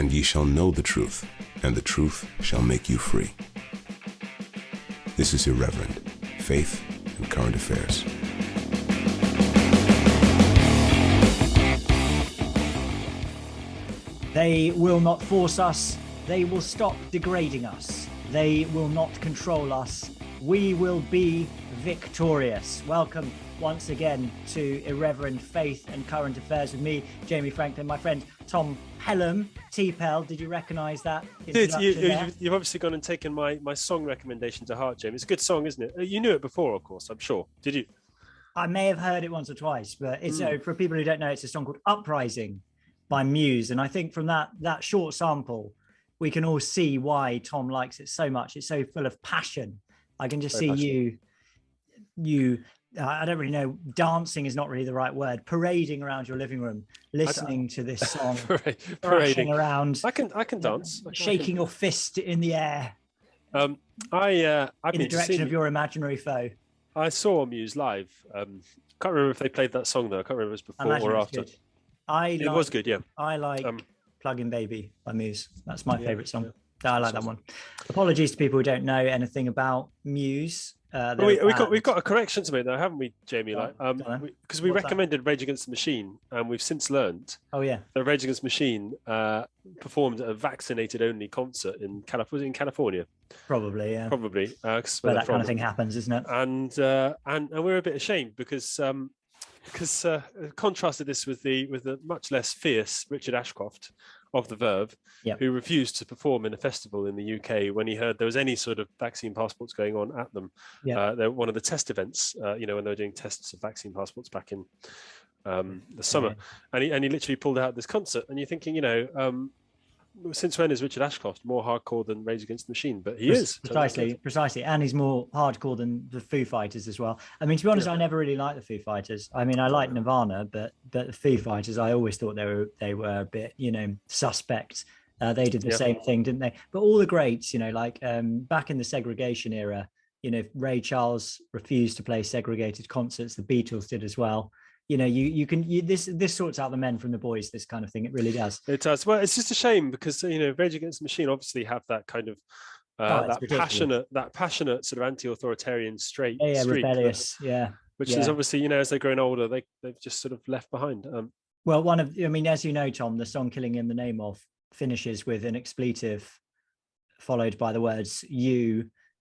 and ye shall know the truth, and the truth shall make you free. This is Irreverent, Faith and Current Affairs. They will not force us. They will stop degrading us. They will not control us. We will be victorious. Welcome once again to Irreverent Faith and Current Affairs with me, Jamie Franklin, my friend Tom Pelham. T-Pel, did you recognise that? Dude, you've obviously gone and taken my song recommendation to heart, Jamie. It's a good song, isn't it? You knew it before, of course, I'm sure. Did you? I may have heard it once or twice, but it's for people who don't know, it's a song called Uprising by Muse. And I think from that short sample, we can all see why Tom likes it so much. It's so full of passion. I can just see you. I don't really know. Dancing is not really the right word. Parading around your living room, listening to this song, parading around. I can dance. Shaking your fist in the air. I've in the direction of your imaginary foe. I saw Muse live. Can't remember if they played that song though. I can't remember if it was before or after. It was good. Yeah. I like "Plug-in Baby" by Muse. That's my favorite song. I like that one. Apologies to people who don't know anything about Muse. We've got a correction to make though, haven't we, Jamie? Because we recommended Rage Against the Machine, and we've since learned. Oh yeah. That Rage Against the Machine performed a vaccinated-only concert in California. Probably, yeah. Probably. Where that kind of thing happens, isn't it? And we're a bit ashamed because contrasted this with the much less fierce Richard Ashcroft of the Verve, who refused to perform in a festival in the UK when he heard there was any sort of vaccine passports going on at them. They're one of the test events, when they were doing tests of vaccine passports back in the summer, and he literally pulled out this concert. And you're thinking, since when is Richard Ashcroft more hardcore than Rage Against the Machine? But he is precisely, and he's more hardcore than the Foo Fighters as well. I mean, to be honest, I never really liked the Foo Fighters. I mean, I like Nirvana, but the Foo Fighters, I always thought they were a bit, suspect. They did the same thing, didn't they? But all the greats, back in the segregation era, Ray Charles refused to play segregated concerts. The Beatles did as well. This sorts out the men from the boys, this kind of thing. It really does. It does. Well, it's just a shame because Rage Against the Machine obviously have that kind of that passionate sort of anti-authoritarian streak, rebellious, which is obviously as they're growing older, they've just sort of left behind. Well, as you know, Tom, the song "Killing in the Name of" finishes with an expletive followed by the words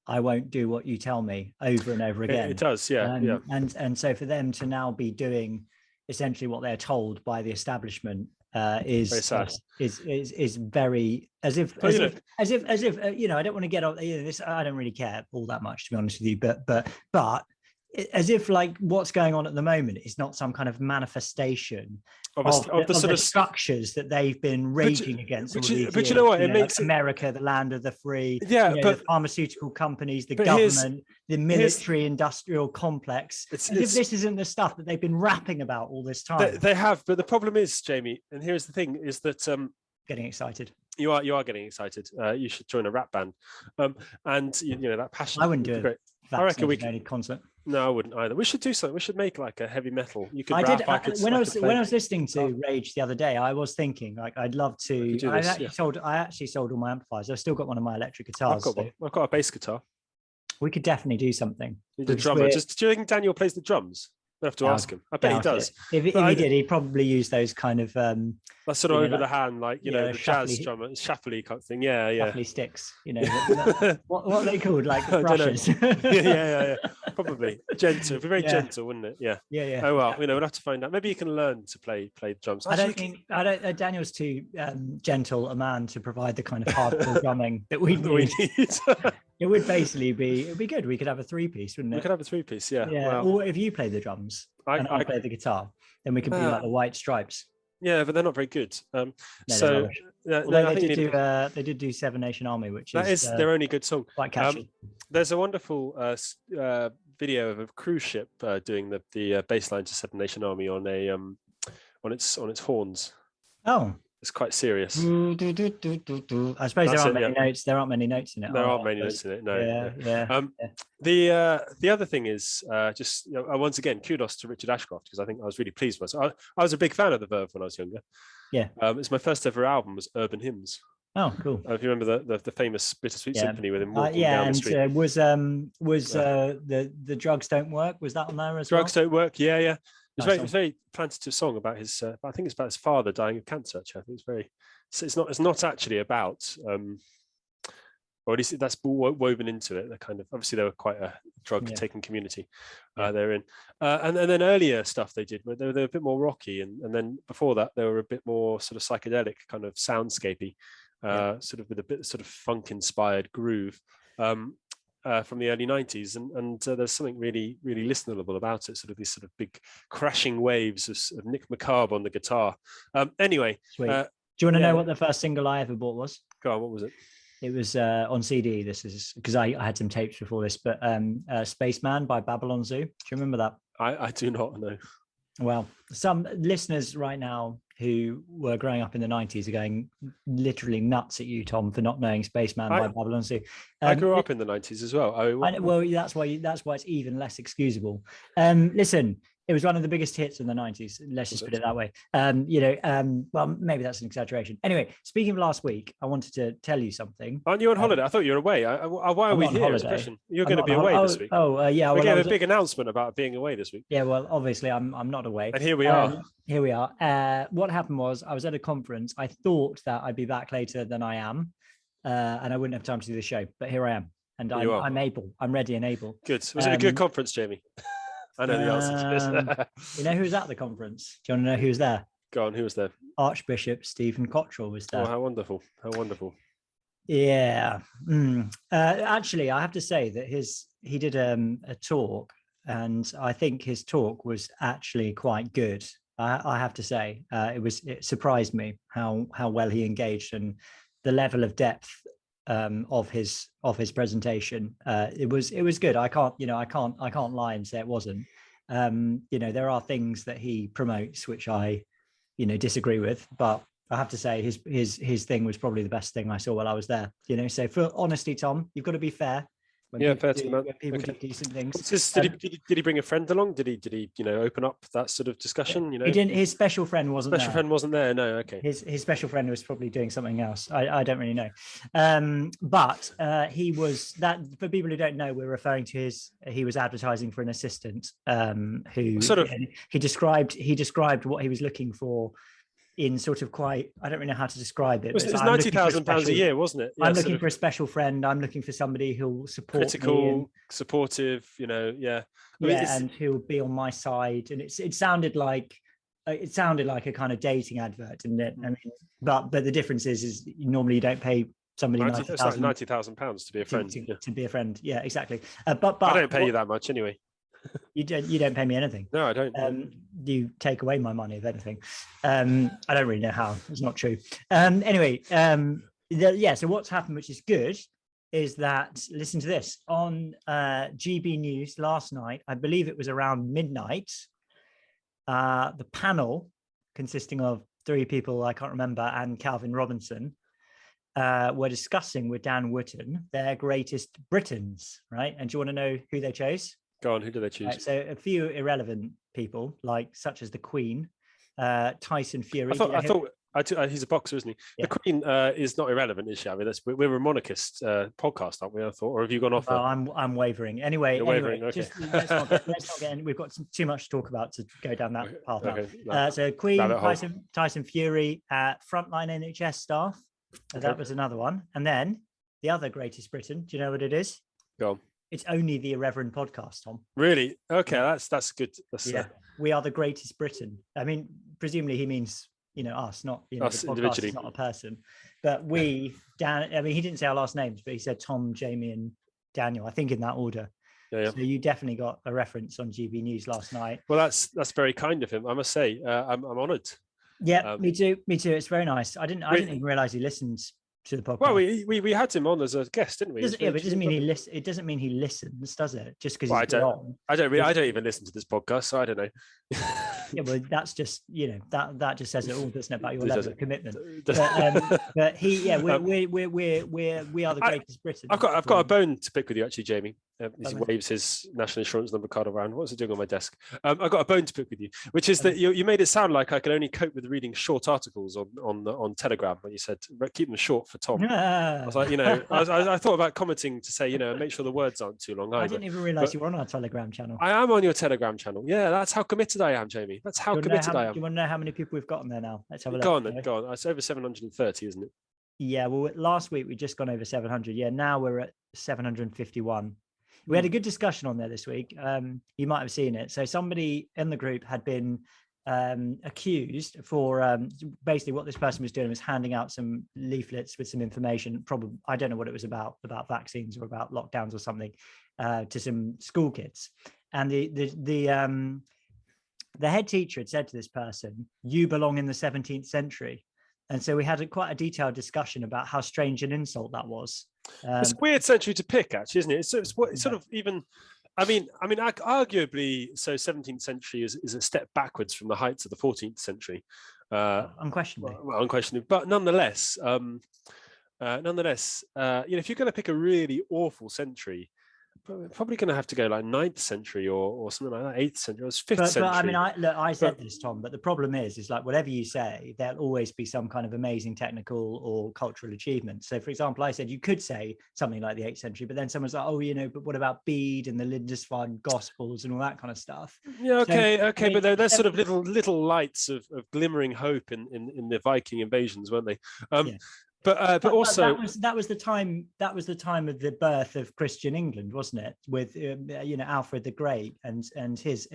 I won't do what you tell me over and over again. It does, yeah. And so for them to now be doing essentially what they're told by the establishment is very as if I don't want to get off this. I don't really care all that much, to be honest with you. But as if like what's going on at the moment is not some kind of manifestation of the sort of structures that they've been raging against. But you know what? It makes America the land of the free. But the pharmaceutical companies, the government, the military-industrial complex. As if this isn't the stuff that they've been rapping about all this time. They have, but the problem is, Jamie, and here's the thing: is that getting excited. You are getting excited. You should join a rap band, and that passion. I wouldn't do it. I reckon we could concert. No, I wouldn't either. We should do something. We should make like a heavy metal. You could. When I was listening to Rage the other day, I was thinking like I'd love to. I actually sold all my amplifiers. I've still got one of my electric guitars. I've got a bass guitar. We could definitely do something. The drummer. Do you think Daniel plays the drums? We'll have to ask him. I bet he does. If he did, he'd probably use those kind of that's sort of over the hand, like the jazz drummer, shuffly kind of thing. Yeah. Shuffly sticks. What are they called? Like brushes. yeah. Probably gentle. It'd be very gentle, wouldn't it? Yeah. Oh well, we'll have to find out. Maybe you can learn to play drums. Actually, I don't think Daniel's too gentle a man to provide the kind of hardcore drumming that we need. It would basically it'd be good. We could have a three-piece, wouldn't it? We could have a three-piece, yeah. Yeah. Or if you play the drums and I play the guitar, then we could be like the White Stripes. Yeah, but they're not very good. They did do Seven Nation Army, which is their only good song. Quite catchy. There's a wonderful video of a cruise ship doing the bass line to Seven Nation Army on its horns. Oh. It's quite serious. I suppose there aren't many notes. There aren't many notes in it. There aren't many notes in it. No. Yeah. The other thing is just once again, kudos to Richard Ashcroft, because I think I was really pleased with it. I was a big fan of the Verve when I was younger. Yeah. It's my first ever album was Urban Hymns. Oh, cool. If you remember the famous Bittersweet Symphony with him walking down the street. Was the Drugs Don't Work? Was that on there as well? Drugs Don't Work. Yeah. It's nice a very plantative song about his. I think it's about his father dying of cancer. Actually, I think it's very. It's not actually about. Or at least that's woven into it. They're kind of obviously they were quite a drug-taking community they're in, and then earlier stuff they did, they were a bit more rocky, and then before that they were a bit more sort of psychedelic, kind of soundscapey, sort of with a bit sort of funk-inspired groove. From the early 90s, and there's something really, really listenable about it. Sort of these sort of big crashing waves of Nick Macabre on the guitar. Anyway, do you want to know what the first single I ever bought was? Go on, what was it? It was on CD. This is because I had some tapes before this, but Spaceman by Babylon Zoo. Do you remember that? I do not know. Well, some listeners right now who were growing up in the 90s are going literally nuts at you, Tom, for not knowing Spaceman by Babylon Zoo. I grew up in the 90s as well. Well, that's why it's even less excusable. Listen, it was one of the biggest hits in the 90s. Let's just put it that way. Well, maybe that's an exaggeration. Anyway, speaking of last week, I wanted to tell you something. Aren't you on holiday? I thought you were away. Why are we here? You're going to be away this week. Yeah. We gave a big announcement about being away this week. Yeah, well, obviously I'm not away. And here we are. Here we are. What happened was I was at a conference. I thought that I'd be back later than I am, and I wouldn't have time to do the show. But here I am, and I'm able. I'm ready and able. Good. Was it a good conference, Jamie? I know the answer to this. You know who was at the conference? Do you want to know who was there? Go on, who was there? Archbishop Stephen Cottrell was there. Oh, how wonderful. How wonderful. Yeah. Actually, I have to say that he did a talk, and I think his talk was actually quite good. I have to say, it surprised me how well he engaged and the level of depth of his presentation. It was good. I can't lie and say it wasn't. There are things that he promotes which I disagree with, but I have to say his thing was probably the best thing I saw while I was there. So for honesty, Tom, you've got to be fair. When people do decent things. Did he bring a friend along? Did he open up that sort of discussion? He didn't. His special friend wasn't there. Special friend wasn't there. No, okay. His special friend was probably doing something else. I don't really know. But he was that. For people who don't know, we're referring to he was advertising for an assistant who sort of he described what he was looking for. In sort of quite, I don't really know how to describe it. It's £90,000 a year, wasn't it? Yeah, I'm looking for a special friend. I'm looking for somebody who'll support critical, supportive. And who'll be on my side. And it sounded like a kind of dating advert, didn't it? I mean, but the difference is normally you don't pay somebody £90,000 to be a friend. To be a friend, yeah, exactly. But I don't pay you that much anyway. You don't pay me anything. No, I don't. You take away my money, if anything. I don't really know how. It's not true. Anyway, so what's happened, which is good, is that, listen to this, on GB News last night, I believe it was around midnight, the panel, consisting of 3 people, I can't remember, and Calvin Robinson, were discussing with Dan Wootton their greatest Britons, right? And do you want to know who they chose? Go on, who do they choose? Right, so a few irrelevant people, such as the Queen, Tyson Fury. I thought he's a boxer, isn't he? Yeah. The Queen is not irrelevant, is she? I mean, we're a monarchist podcast, aren't we? I thought, or have you gone off? Well, I'm wavering. Anyway, okay. Just, let's not get. We've got too much to talk about to go down that path. Okay. So Queen, Tyson Fury, frontline NHS staff. Okay. That was another one, and then the other greatest Britain. Do you know what it is? Go on. It's only the Reverend podcast, Tom. Really? Okay, that's good. We are the greatest Britain. I mean, presumably he means us, not us the podcast individually. Is not a person. But we, Dan. I mean, he didn't say our last names, but he said Tom, Jamie, and Daniel. I think in that order. Yeah. So you definitely got a reference on GB News last night. Well, that's very kind of him, I must say. I'm honoured. Yeah, me too. It's very nice. I didn't even realise he listened to the podcast. Well, we had him on as a guest, didn't we? But it doesn't mean it doesn't mean he listens, does it? Just because I don't even listen to this podcast, so I don't know. Yeah, well, that's just that just says it all, doesn't it, about your level of commitment. But we are the greatest Britain. I've got a bone to pick with you, actually, Jamie. He waves his national insurance number card around. What's it doing on my desk? I've got a bone to pick with you, which is that you made it sound like I could only cope with reading short articles on Telegram when you said keep them short for Tom. I was like, I thought about commenting to say, make sure the words aren't too long. I didn't even realise you were on our Telegram channel. I am on your Telegram channel. Yeah, that's how committed I am, Jamie. That's how committed I am. Do you want to know how many people we've got on there now? Let's have a look. Go on. It's over 730, isn't it? Yeah, well, last week we just gone over 700. Yeah, now we're at 751. We had a good discussion on there this week. You might have seen it. So somebody in the group had been accused for basically what this person was doing was handing out some leaflets with some information. Probably, I don't know what it was about vaccines or about lockdowns or something, to some school kids. And the head teacher had said to this person, "You belong in the 17th century." And so we had quite a detailed discussion about how strange an insult that was. It's a weird century to pick, actually, isn't it? It's sort of even. I mean, arguably, so 17th century is a step backwards from the heights of the 14th century. Unquestionably. Well, unquestionably, but nonetheless, if you're going to pick a really awful century, probably going to have to go like 9th century or something like that, 8th century or 5th century. But I mean, I said this, Tom, but the problem is like whatever you say, there'll always be some kind of amazing technical or cultural achievement. So, for example, I said you could say something like the 8th century, but then someone's like, oh, but what about Bede and the Lindisfarne Gospels and all that kind of stuff? Yeah, okay, but there's sort of little lights of glimmering hope in the Viking invasions, weren't they? Yeah. But also that was the time of the birth of Christian England, wasn't it? With Alfred the Great and his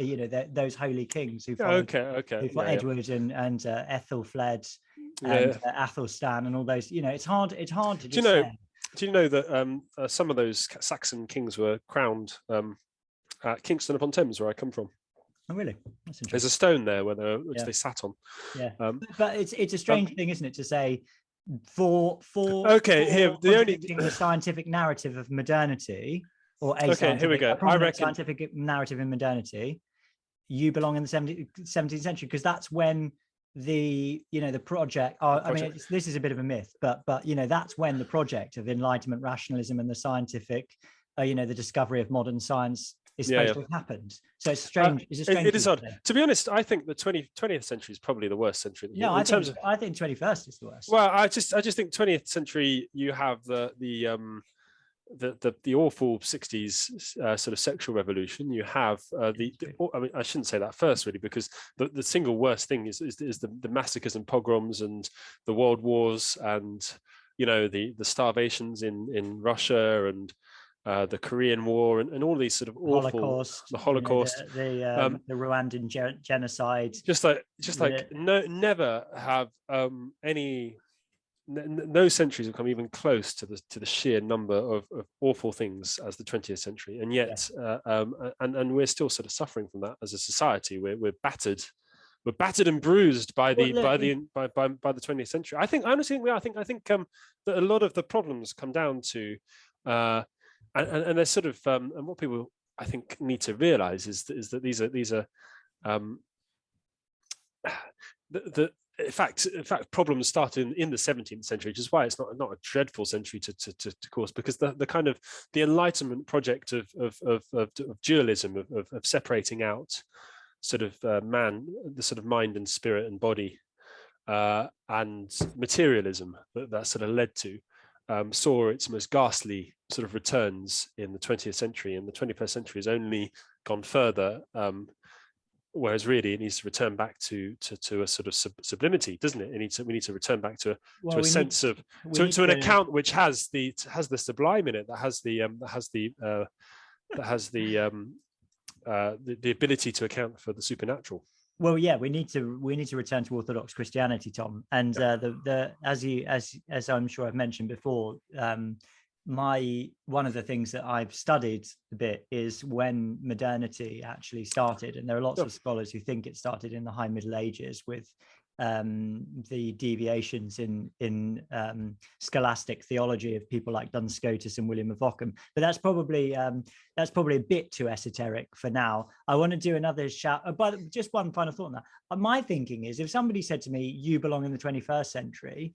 those holy kings who followed, Edward and Ethelfled and Athelstan and all those. It's hard to just say. Do you know that some of those Saxon kings were crowned at Kingston upon Thames, where I come from? Oh, really? That's interesting. There's a stone there which they sat on. Yeah, but it's a strange thing, isn't it, to say. For the scientific narrative of modernity, or here we go. I reckon scientific narrative in modernity, you belong in the 17th century, because that's when the project. This is a bit of a myth, but that's when the project of Enlightenment rationalism and the scientific, the discovery of modern science is supposed to have happened. So it's strange. It is odd. To be honest, I think the 20th century is probably the worst century. No, I think 21st is the worst. Well, I just think 20th century, you have the awful 60s sort of sexual revolution. You have I shouldn't say that first, really, because the single worst thing is the massacres and pogroms and the world wars and the starvations in Russia and the Korean War and all these sort of awful the Holocaust, the Rwandan genocide. Never have no centuries have come even close to the sheer number of awful things as the 20th century, and yet and we're still sort of suffering from that as a society. We're battered. We're battered and bruised by the 20th century. I think honestly, I think that a lot of the problems come down to. And there's sort of and what people I think need to realize is that these are in fact problems started in the 17th century, which is why it's not a dreadful century to course, because the kind of the Enlightenment project of dualism of separating out sort of the sort of mind and spirit and body and materialism that sort of led to. Saw its most ghastly sort of returns in the 20th century, and the 21st century has only gone further, whereas really it needs to return back to a sort of sublimity, doesn't it? We need to return back to a sense of an account which has the sublime in it, that has the ability to account for the supernatural. Well, yeah, we need to return to Orthodox Christianity, Tom. And as I'm sure I've mentioned before, one of the things that I've studied a bit is when modernity actually started, and there are lots of scholars who think it started in the High Middle Ages with the deviations in scholastic theology of people like Duns Scotus and William of Ockham. But that's probably a bit too esoteric for now. I want to do another shout. But just one final thought on that. My thinking is, if somebody said to me, "You belong in the 21st century,"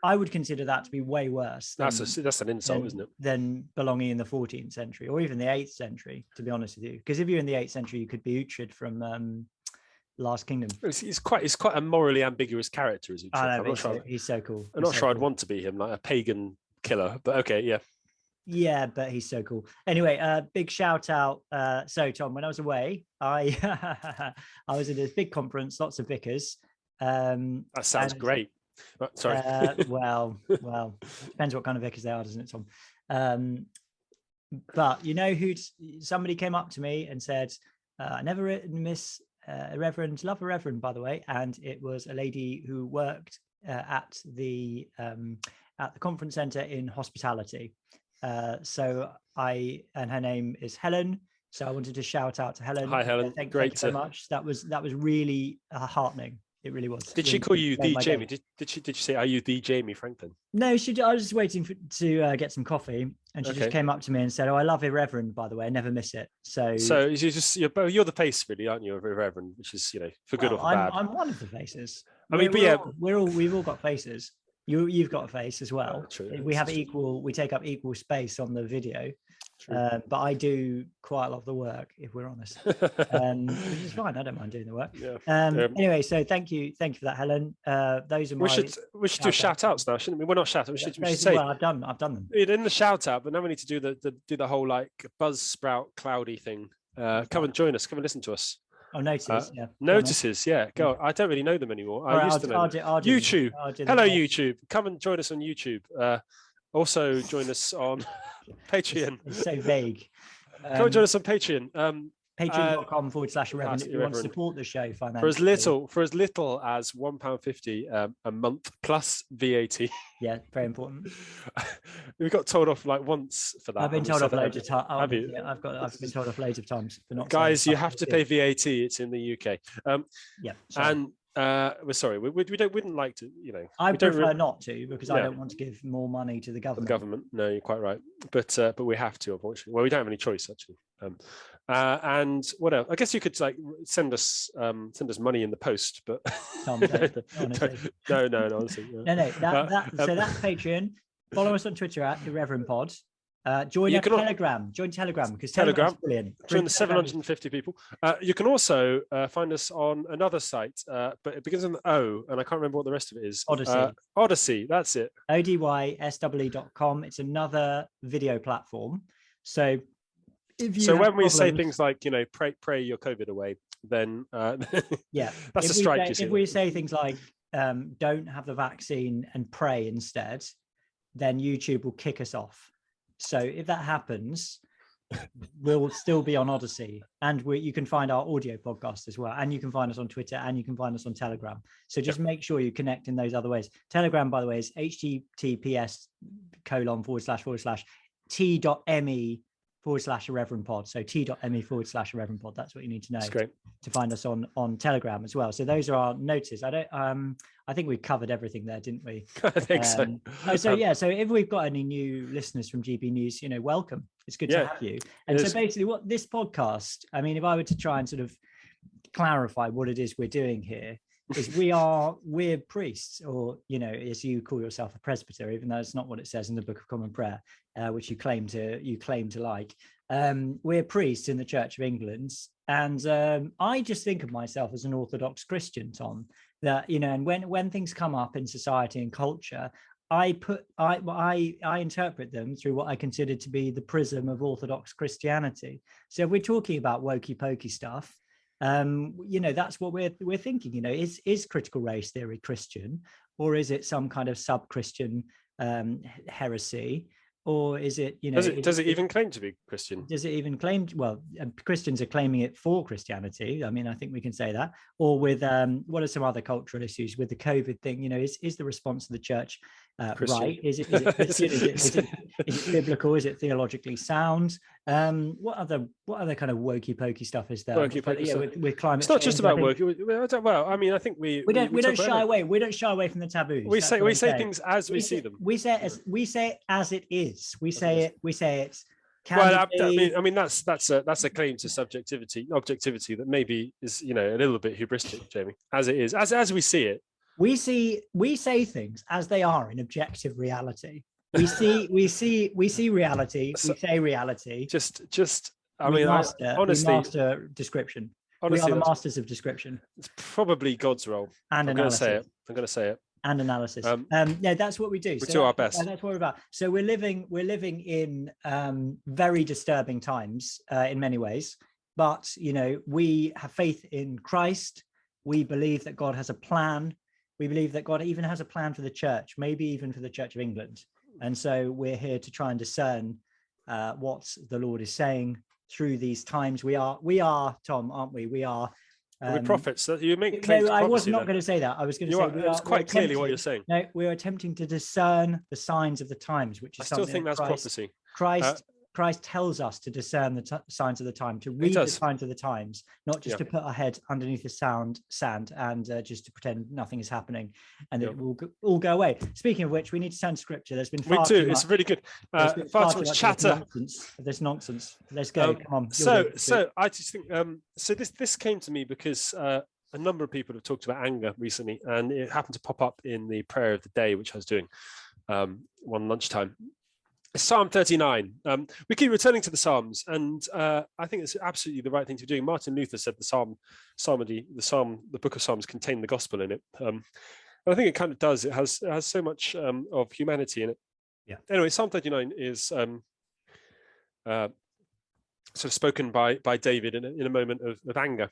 I would consider that to be way worse. That's an insult, isn't it? Than belonging in the 14th century or even the 8th century, to be honest with you. Because if you're in the 8th century, you could be Uhtred from Last Kingdom. He's quite a morally ambiguous character, is he? I'm not sure. He's so cool. I'm not sure I'd want to be him, like a pagan killer. But okay, yeah. Yeah, but he's so cool. Anyway, big shout out. So Tom, when I was away, I was at a big conference, lots of vicars. That sounds great. Sorry. Well, depends what kind of vicars they are, doesn't it, Tom? But you know somebody came up to me and said, I never miss a reverend, love a reverend, by the way. And it was a lady who worked at the conference centre in hospitality. So her name is Helen. So I wanted to shout out to Helen. Hi, Helen. Thank you so much. That was really heartening. It really was. Did she call you the Jamie? Did she say, "Are you the Jamie Franklin"? No, I was just waiting to get some coffee, and she just came up to me and said, "Oh, I love Irreverend, by the way. I never miss it." So you're the face, really, aren't you, of Irreverend? Which is, for good or for bad. I'm one of the faces. We've all got faces. You've got a face as well. True. We take up equal space on the video. But I do quite a lot of the work, if we're honest, which is fine. I don't mind doing the work. Anyway, so thank you for that, Helen. Those are my. We should do shout outs now, shouldn't we? We're not shout outs. We should say. Well, I've done them. In the shout out, but now we need to do the whole like Buzzsprout cloudy thing. Come and join us. Come and listen to us. Oh, notices. Notices. Yeah. Go on. I don't really know them anymore. I used to know them. YouTube. Hello, YouTube. Come and join us on YouTube. Also join us on Patreon. It's so vague. Come and join us on Patreon. Patreon.com/Reverend if you want to support the show financially. For as little as £1.50 a month plus VAT. Yeah, very important. We got told off like once for that. I've been told off loads of times. Have you? Yeah, I've been told off loads of times for not. Guys, you have to pay VAT. It's in the UK. And we're sorry. We wouldn't like to. I prefer not to, because I don't want to give more money to the government. The government. No, you're quite right. But we have to, unfortunately. Well, we don't have any choice, actually. And what else? I guess you could like send us money in the post, but Tom, no, honestly. No. So that's Patreon. Follow us on Twitter at IrreverendPod. Join Telegram. Join Telegram, because Telegram's brilliant. Join the 750 people. You can also find us on another site, but it begins with an O, and I can't remember what the rest of it is. Odyssey. Odyssey, that's it. ODYSWE.com. It's another video platform. So when we say things like, pray your COVID away, then that's a strike. If we say things like don't have the vaccine and pray instead, then YouTube will kick us off. So if that happens, we'll still be on Odyssey, and you can find our audio podcast as well, and you can find us on Twitter, and you can find us on Telegram. So just make sure you connect in those other ways. Telegram, by the way, is https://t.me/IrreverendPod. So t.me/IrreverendPod. That's what you need to know to find us on Telegram as well. So those are our notices. I think we covered everything there, didn't we? I think so. So if we've got any new listeners from GB News, welcome. It's good to have you. And so basically what this podcast, I mean, if I were to try and sort of clarify what it is we're doing here, is we're priests, or as you call yourself, a presbyter, even though it's not what it says in the Book of Common Prayer, which you claim to like. We're priests in the Church of England, and I just think of myself as an Orthodox Christian, Tom. That and when things come up in society and culture, I interpret them through what I consider to be the prism of Orthodox Christianity. So if we're talking about wokey pokey stuff, that's what we're thinking. Is critical race theory Christian, or is it some kind of sub-Christian heresy? Or is it, does it even claim to be Christian? Does it even claim? Well, Christians are claiming it for Christianity. I mean, I think we can say that. Or with what are some other cultural issues with the COVID thing? Is the response of the church right? Is it Christian? Is it biblical? Is it theologically sound? What other kind of wokey pokey stuff is there? Wokey pokey stuff. With climate it's not change, just about wokey. Well, I mean, I think we don't shy away. We don't shy away from the taboos. We say things as we see them. We say it as it is. We say it. I mean that's a claim to objectivity that maybe is a little bit hubristic, Jamie. As it is, as we see it. We say things as they are in objective reality. We see reality. We say reality. Honestly, we master description. Honestly, we are the masters of description. It's probably God's role. And I'm going to say it. And analysis. That's what we do. We do our best. That's what we're about. So we're living in very disturbing times in many ways. But we have faith in Christ. We believe that God has a plan. We believe that God even has a plan for the church, maybe even for the Church of England. And so we're here to try and discern what the Lord is saying through these times. We are, Tom, aren't we? We are. We're prophets. You make no, I was not going to say that. I was going to say it's quite clearly what you're saying. No, we're attempting to discern the signs of the times, which is I still think that's prophecy. Christ tells us to discern the signs of the time, to read the signs of the times, not just to put our head underneath the sand and just to pretend nothing is happening and it will all go away. Speaking of which, we need to turn to scripture. There's been far too much. It's really good. Far too much chatter. This nonsense. Let's go. Come on. So I just think this came to me because a number of people have talked about anger recently, and it happened to pop up in the prayer of the day, which I was doing one lunchtime. Psalm 39. We keep returning to the Psalms, and I think it's absolutely the right thing to do. Martin Luther said the book of Psalms contain the gospel in it. And I think it kind of does. It has so much of humanity in it. Yeah. Anyway, Psalm 39 is sort of spoken by David in a moment of anger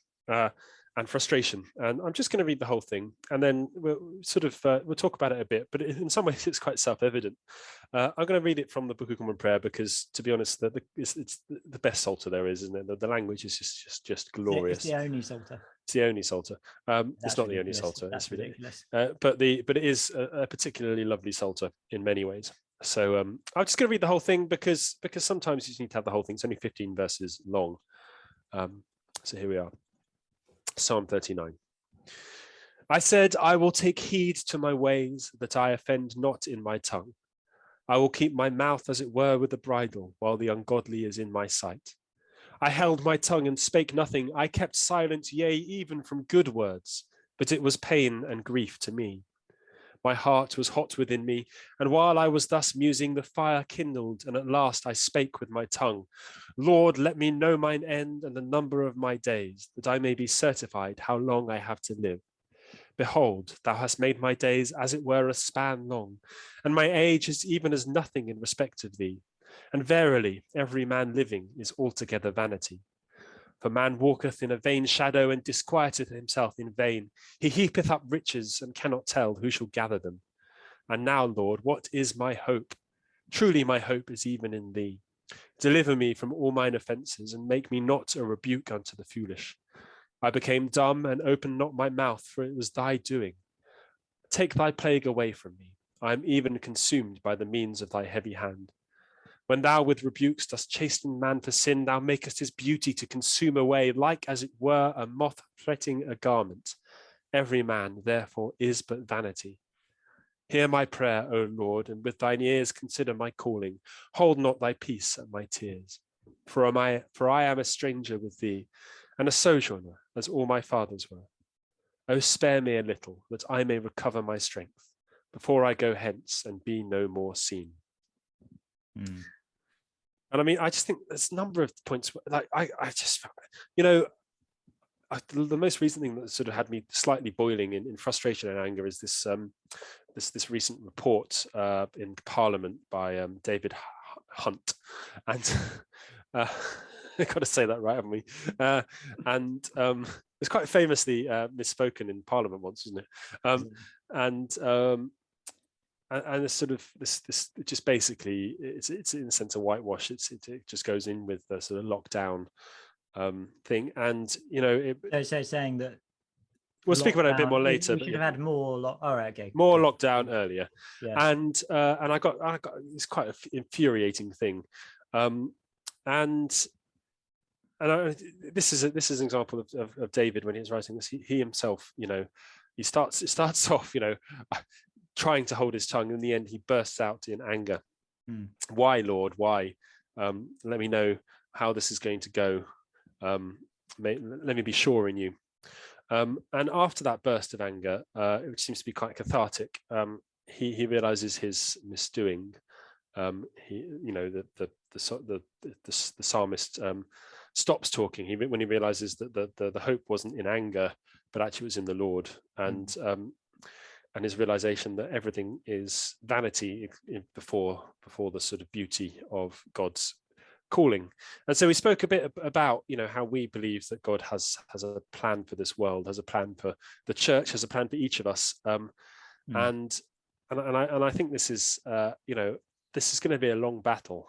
and frustration. And I'm just going to read the whole thing, and then we'll talk about it a bit, but in some ways it's quite self-evident. I'm going to read it from the Book of Common Prayer because, to be honest, it's the best Psalter there is, isn't it? The language is just glorious. It's the only Psalter. It's the only Psalter. It's not the only Psalter. That's ridiculous. But it is a particularly lovely Psalter in many ways. So I'm just going to read the whole thing because sometimes you just need to have the whole thing. It's only 15 verses long. So here we are. Psalm 39. I said, I will take heed to my ways, that I offend not in my tongue. I will keep my mouth as it were with a bridle, while the ungodly is in my sight. I held my tongue and spake nothing. I kept silent, yea, even from good words, but it was pain and grief to me. My heart was hot within me, and while I was thus musing, the fire kindled, and at last I spake with my tongue. Lord, let me know mine end and the number of my days, that I may be certified how long I have to live. Behold, thou hast made my days as it were a span long, and my age is even as nothing in respect of thee. And verily, every man living is altogether vanity. For man walketh in a vain shadow and disquieteth himself in vain. He heapeth up riches and cannot tell who shall gather them. And now, Lord, what is my hope? Truly my hope is even in thee. Deliver me from all mine offences, and make me not a rebuke unto the foolish. I became dumb and opened not my mouth, for it was thy doing. Take thy plague away from me. I am even consumed by the means of thy heavy hand. When thou with rebukes dost chasten man for sin, thou makest his beauty to consume away, like as it were a moth fretting a garment. Every man, therefore, is but vanity. Hear my prayer, O Lord, and with thine ears consider my calling. Hold not thy peace at my tears. For I am a stranger with thee, and a sojourner, as all my fathers were. O spare me a little, that I may recover my strength, before I go hence and be no more seen. And I mean, I just think there's a number of points like I just, the most recent thing that sort of had me slightly boiling in frustration and anger is this this recent report in Parliament by David Hunt, and I've got to say that right, haven't we? And it's quite famously misspoken in Parliament once, isn't it? And it's sort of this just basically it's in a sense a whitewash. It just goes in with the sort of lockdown thing, and so saying that We'll speak about it a bit more later. We should have had more. All right, okay. More lockdown earlier. Yeah. And I got it's quite an infuriating thing, this is an example of David when he was writing this. He himself, it starts off, trying to hold his tongue. In the end, he bursts out in anger. Why, Lord? Why? Let me know how this is going to go. Let me be sure in you. And after that burst of anger, which seems to be quite cathartic, he realizes his misdoing. The psalmist stops talking when he realizes that the hope wasn't in anger, but actually was in the Lord, and his realization that everything is vanity before the sort of beauty of God's calling. And so we spoke a bit about how we believe that God has a plan for this world, has a plan for the church, has a plan for each of us, and I think this is this is going to be a long battle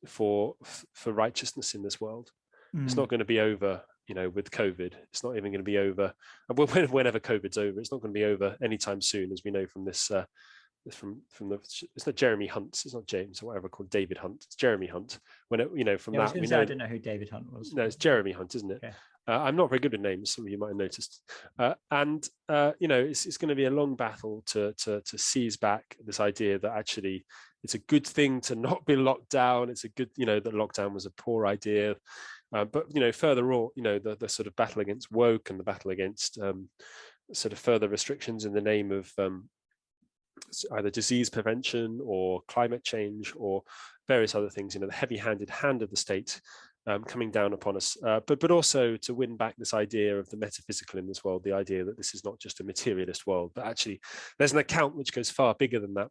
for righteousness in this world. It's not going to be over with COVID. It's not even going to be over whenever COVID's over. It's not going to be over anytime soon, as we know from this from the, it's not Jeremy Hunt, it's not James or whatever called David Hunt, it's Jeremy Hunt. When it, from that we know, I don't know who David Hunt was. No, it's Jeremy Hunt, isn't it? Okay. I'm not very good with names, some of you might have noticed, it's going to be a long battle to seize back this idea that actually it's a good thing to not be locked down. It's a good, that lockdown was a poor idea, but further on, the sort of battle against woke and the battle against sort of further restrictions in the name of either disease prevention or climate change or various other things, the heavy-handed hand of the state coming down upon us, but also to win back this idea of the metaphysical in this world, the idea that this is not just a materialist world, but actually there's an account which goes far bigger than that.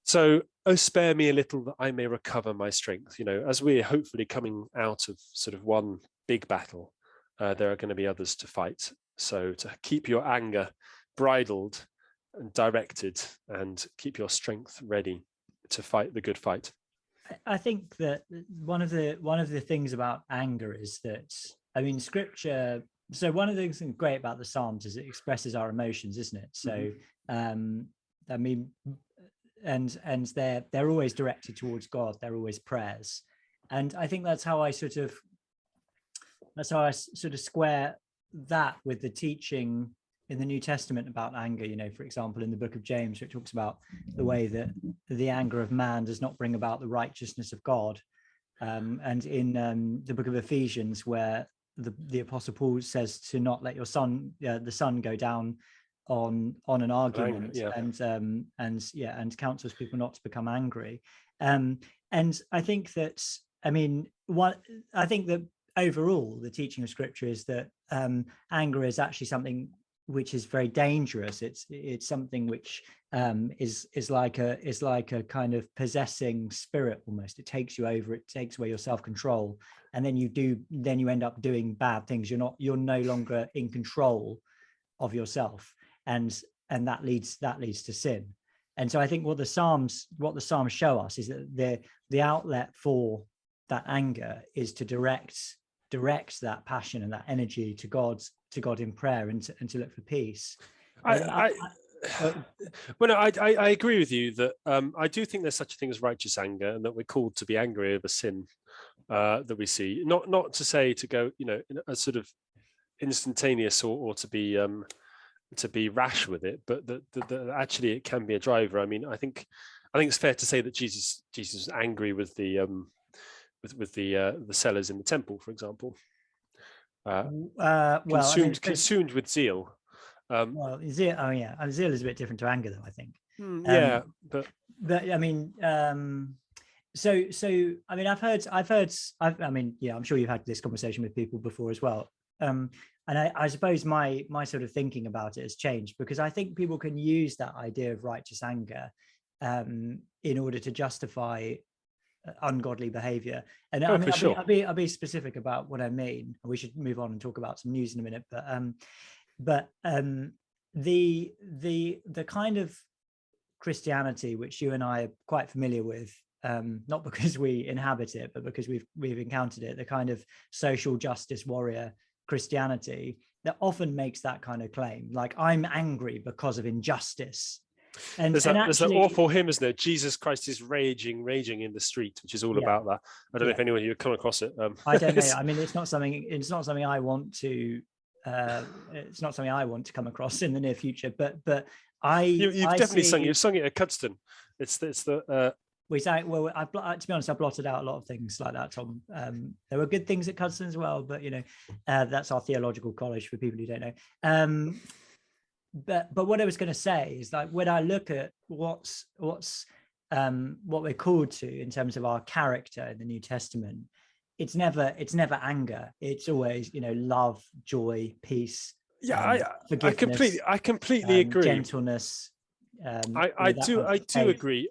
So, oh, spare me a little that I may recover my strength. As we're hopefully coming out of sort of one big battle, there are going to be others to fight. So to keep your anger bridled and directed, and keep your strength ready to fight the good fight. I think that one of the things about anger is that, Scripture. So one of the things that's great about the Psalms is it expresses our emotions, isn't it? So, and they're always directed towards God. They're always prayers, and I think that's how I sort of square that with the teaching in the New Testament about anger. For example, in the book of James, where it talks about the way that the anger of man does not bring about the righteousness of God, and in the book of Ephesians, where the Apostle Paul says to not let your the sun go down on an argument, and counsels people not to become angry. And I think that I think that overall the teaching of Scripture is that anger is actually something which is very dangerous. It's something which is like a kind of possessing spirit almost. It takes you over. It takes away your self-control, and then you end up doing bad things. You're no longer in control of yourself, and that leads to sin. And so I think what the Psalms show us is that the outlet for that anger is to direct that passion and that energy to God in prayer, and to look for peace. I agree with you that I do think there's such a thing as righteous anger, and that we're called to be angry over sin that we see. Not to say to go, in a sort of instantaneous or to be rash with it, but that actually it can be a driver. I think it's fair to say that Jesus was angry with the sellers in the temple, for example. Consumed with zeal. Zeal. Zeal is a bit different to anger, though, I think. I'm sure you've had this conversation with people before as well. And I suppose my sort of thinking about it has changed, because I think people can use that idea of righteous anger in order to justify ungodly behavior. And I'll be specific about what I mean. We should move on and talk about some news in a minute. But the kind of Christianity which you and I are quite familiar with, not because we inhabit it, but because we've encountered it, the kind of social justice warrior Christianity, that often makes that kind of claim, like I'm angry because of injustice. And there's actually, that awful hymn, isn't there? Jesus Christ is raging in the street, which is all about that. I don't know if anyone you come across it. I don't know. I mean, it's not something I want to. It's not something I want to come across in the near future. But you've definitely sung it at Cuddeston. It's the. We sang well. To be honest, I blotted out a lot of things like that, Tom. There were good things at Cuddeston as well, but that's our theological college for people who don't know. But what I was going to say is, like, when I look at what we're called to in terms of our character in the New Testament, it's never anger. It's always love, joy, peace. Forgiveness. I completely agree. Gentleness. I do agree.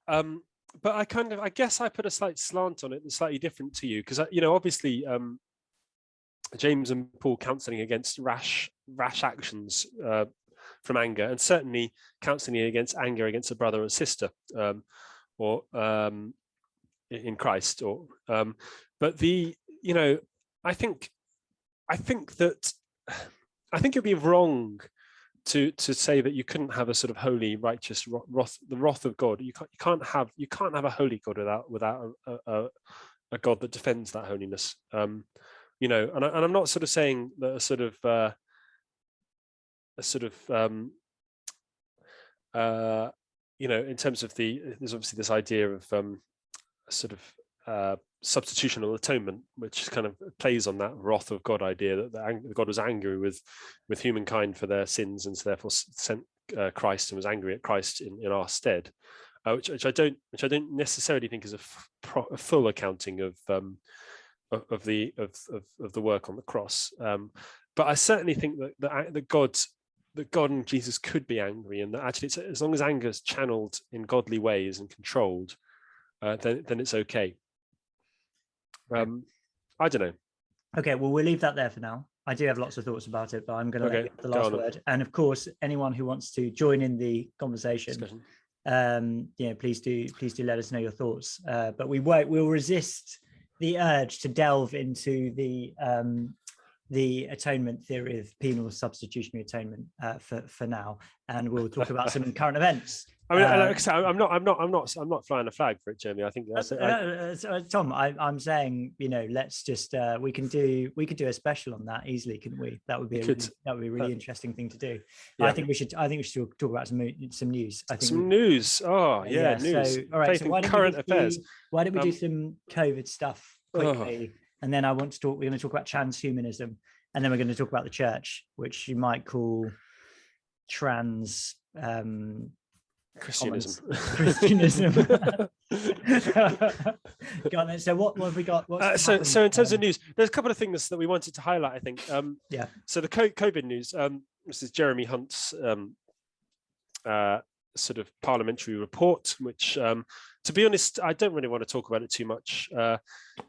But I guess I put a slight slant on it that's slightly different to you, because obviously James and Paul counselling against rash actions from anger, and certainly counselling against anger against a brother or sister, or in Christ, or but I think it'd be wrong to say that you couldn't have a sort of holy, righteous wrath, the wrath of God. You can't have a holy God without a God that defends that holiness. And I'm not sort of saying that in terms of there's obviously this idea of substitutional atonement, which kind of plays on that wrath of God idea, that God was angry with humankind for their sins, and so therefore sent Christ and was angry at Christ in our stead, which I don't necessarily think is a full accounting of the work on the cross. But I certainly think that God and Jesus could be angry, and that actually as long as anger is channeled in godly ways and controlled, then it's okay. I don't know. Okay, well, we'll leave that there for now. I do have lots of thoughts about it, but I'm going to let you have the last word. And of course, anyone who wants to join in the conversation, please do let us know your thoughts. But we'll resist the urge to delve into the atonement theory of penal substitutionary atonement for now, and we'll talk about some current events. I mean, like I said, I'm not flying a flag for it, Jamie. I think that's Tom. I'm saying, let's just we can do a special on that easily, couldn't we? That would be a really interesting thing to do. Yeah. I think we should talk about some news. I think some news. Oh yeah, news. So, all right. So why current affairs. Why don't we do some COVID stuff quickly, and then we're going to talk about transhumanism, and then we're going to talk about the church, which you might call trans. Christianism. So what have we got? So in terms of news, there's a couple of things that we wanted to highlight, I think. So the COVID news. This is Jeremy Hunt's sort of parliamentary report, which, to be honest, I don't really want to talk about it too much.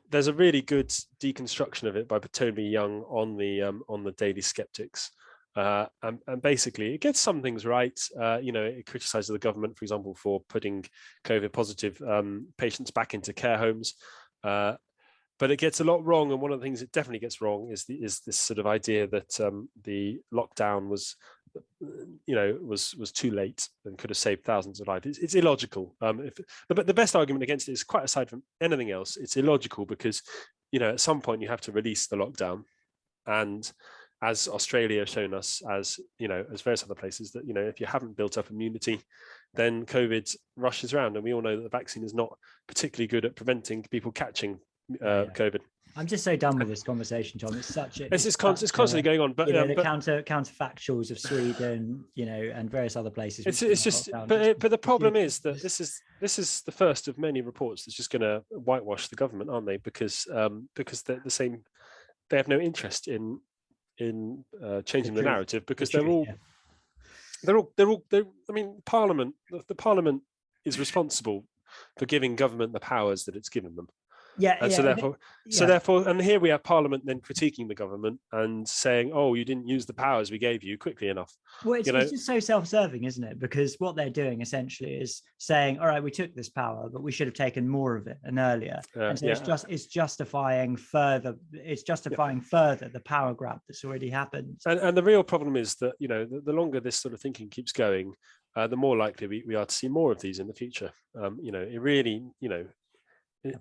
There's a really good deconstruction of it by Toby Young on the Daily Skeptics. And basically it gets some things right. It criticizes the government, for example, for putting COVID positive patients back into care homes, but it gets a lot wrong. And one of the things it definitely gets wrong is this sort of idea that the lockdown was too late and could have saved thousands of lives. It's illogical. But the best argument against it is, quite aside from anything else, it's illogical because at some point you have to release the lockdown, and as Australia has shown us, as various other places, that if you haven't built up immunity, then COVID rushes around, and we all know that the vaccine is not particularly good at preventing people catching COVID. I'm just so done with this conversation, Tom. It's constantly going on. But the counterfactuals of Sweden, and various other places. But the problem is that this is the first of many reports that's just going to whitewash the government, aren't they? Because they're the same. They have no interest in changing the narrative, because Parliament, the Parliament is responsible for giving government the powers that it's given them. And so therefore, and here we have Parliament then critiquing the government and saying, "Oh, you didn't use the powers we gave you quickly enough." Well, it's just so self-serving, isn't it? Because what they're doing essentially is saying, "All right, we took this power, but we should have taken more of it and earlier." And so it's justifying further. It's justifying further the power grab that's already happened. And the real problem is that the longer this sort of thinking keeps going, the more likely we are to see more of these in the future. It really,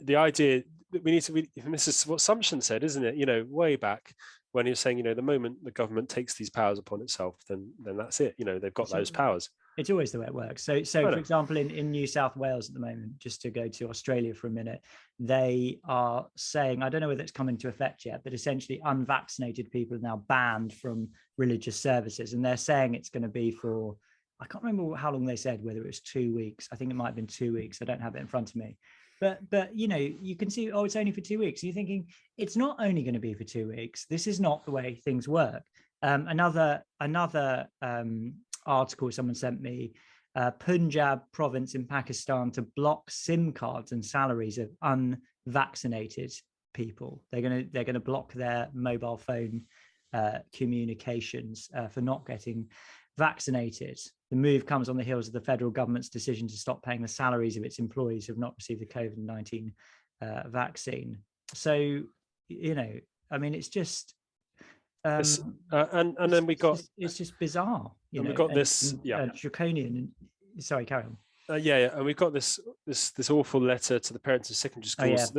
the idea that we need to, and this is what Sumption said, isn't it? Way back when he was saying, the moment the government takes these powers upon itself, then that's it. They've got those powers. It's always the way it works. So for example, in New South Wales at the moment, just to go to Australia for a minute, they are saying, I don't know whether it's come into effect yet, but essentially unvaccinated people are now banned from religious services. And they're saying it's going to be for, I can't remember how long they said, whether it was 2 weeks. I think it might have been 2 weeks. I don't have it in front of me. But you can see, it's only for 2 weeks. And you're thinking, it's not only going to be for 2 weeks. This is not the way things work. Another article someone sent me, Punjab province in Pakistan to block SIM cards and salaries of unvaccinated people. They're going to block their mobile phone communications for not getting vaccinated. The move comes on the heels of the federal government's decision to stop paying the salaries of its employees who have not received the COVID-19 vaccine. So, it's just and then we got it's just bizarre. We got this draconian. Sorry, carry on. And we've got this awful letter to the parents of secondary schools.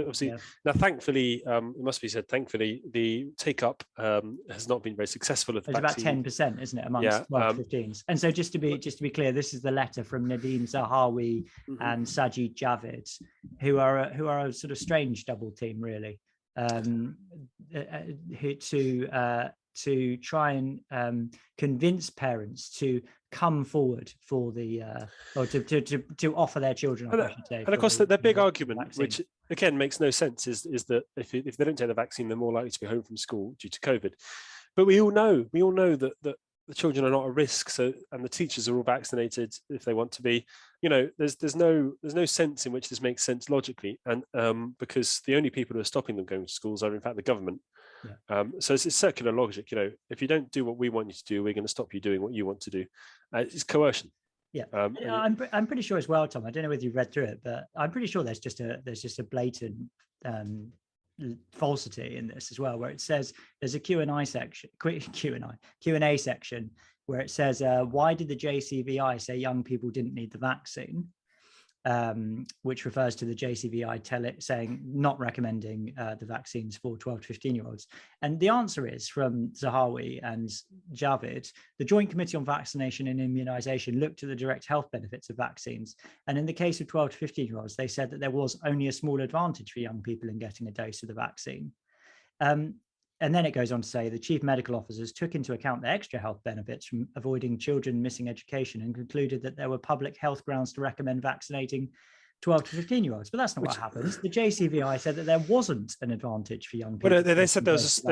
Now, thankfully, it must be said, thankfully, the take up has not been very successful. It's about 10%, isn't it, amongst 12-15s? And so, just to be clear, this is the letter from Nadhim, Zahawi, and Sajid, Javid, who are a sort of strange double team, really, to try and convince parents to come forward for the or to offer their children, I should say. And of course, their big argument, vaccine, which again makes no sense, is that if they don't take the vaccine, they're more likely to be home from school due to COVID. But we all know that the children are not at risk. So, and the teachers are all vaccinated if they want to be. There's no sense in which this makes sense logically, and because the only people who are stopping them going to schools are in fact the government. So it's circular logic. If you don't do what we want you to do, we're going to stop you doing what you want to do. It's coercion. I'm pretty sure as well, Tom. I don't know whether you've read through it, but I'm pretty sure there's just a blatant falsity in this as well, where it says there's a Q&A section where it says, why did the JCVI say young people didn't need the vaccine? Which refers to the JCVI saying not recommending the vaccines for 12 to 15-year-olds. And the answer is from Zahawi and Javid, the Joint Committee on Vaccination and Immunisation looked at the direct health benefits of vaccines. And in the case of 12 to 15-year-olds, they said that there was only a small advantage for young people in getting a dose of the vaccine. And then it goes on to say the chief medical officers took into account the extra health benefits from avoiding children missing education and concluded that there were public health grounds to recommend vaccinating 12 to 15-year-olds. But that's not what happens. The JCVI said that there wasn't an advantage for young people. Well, they said there was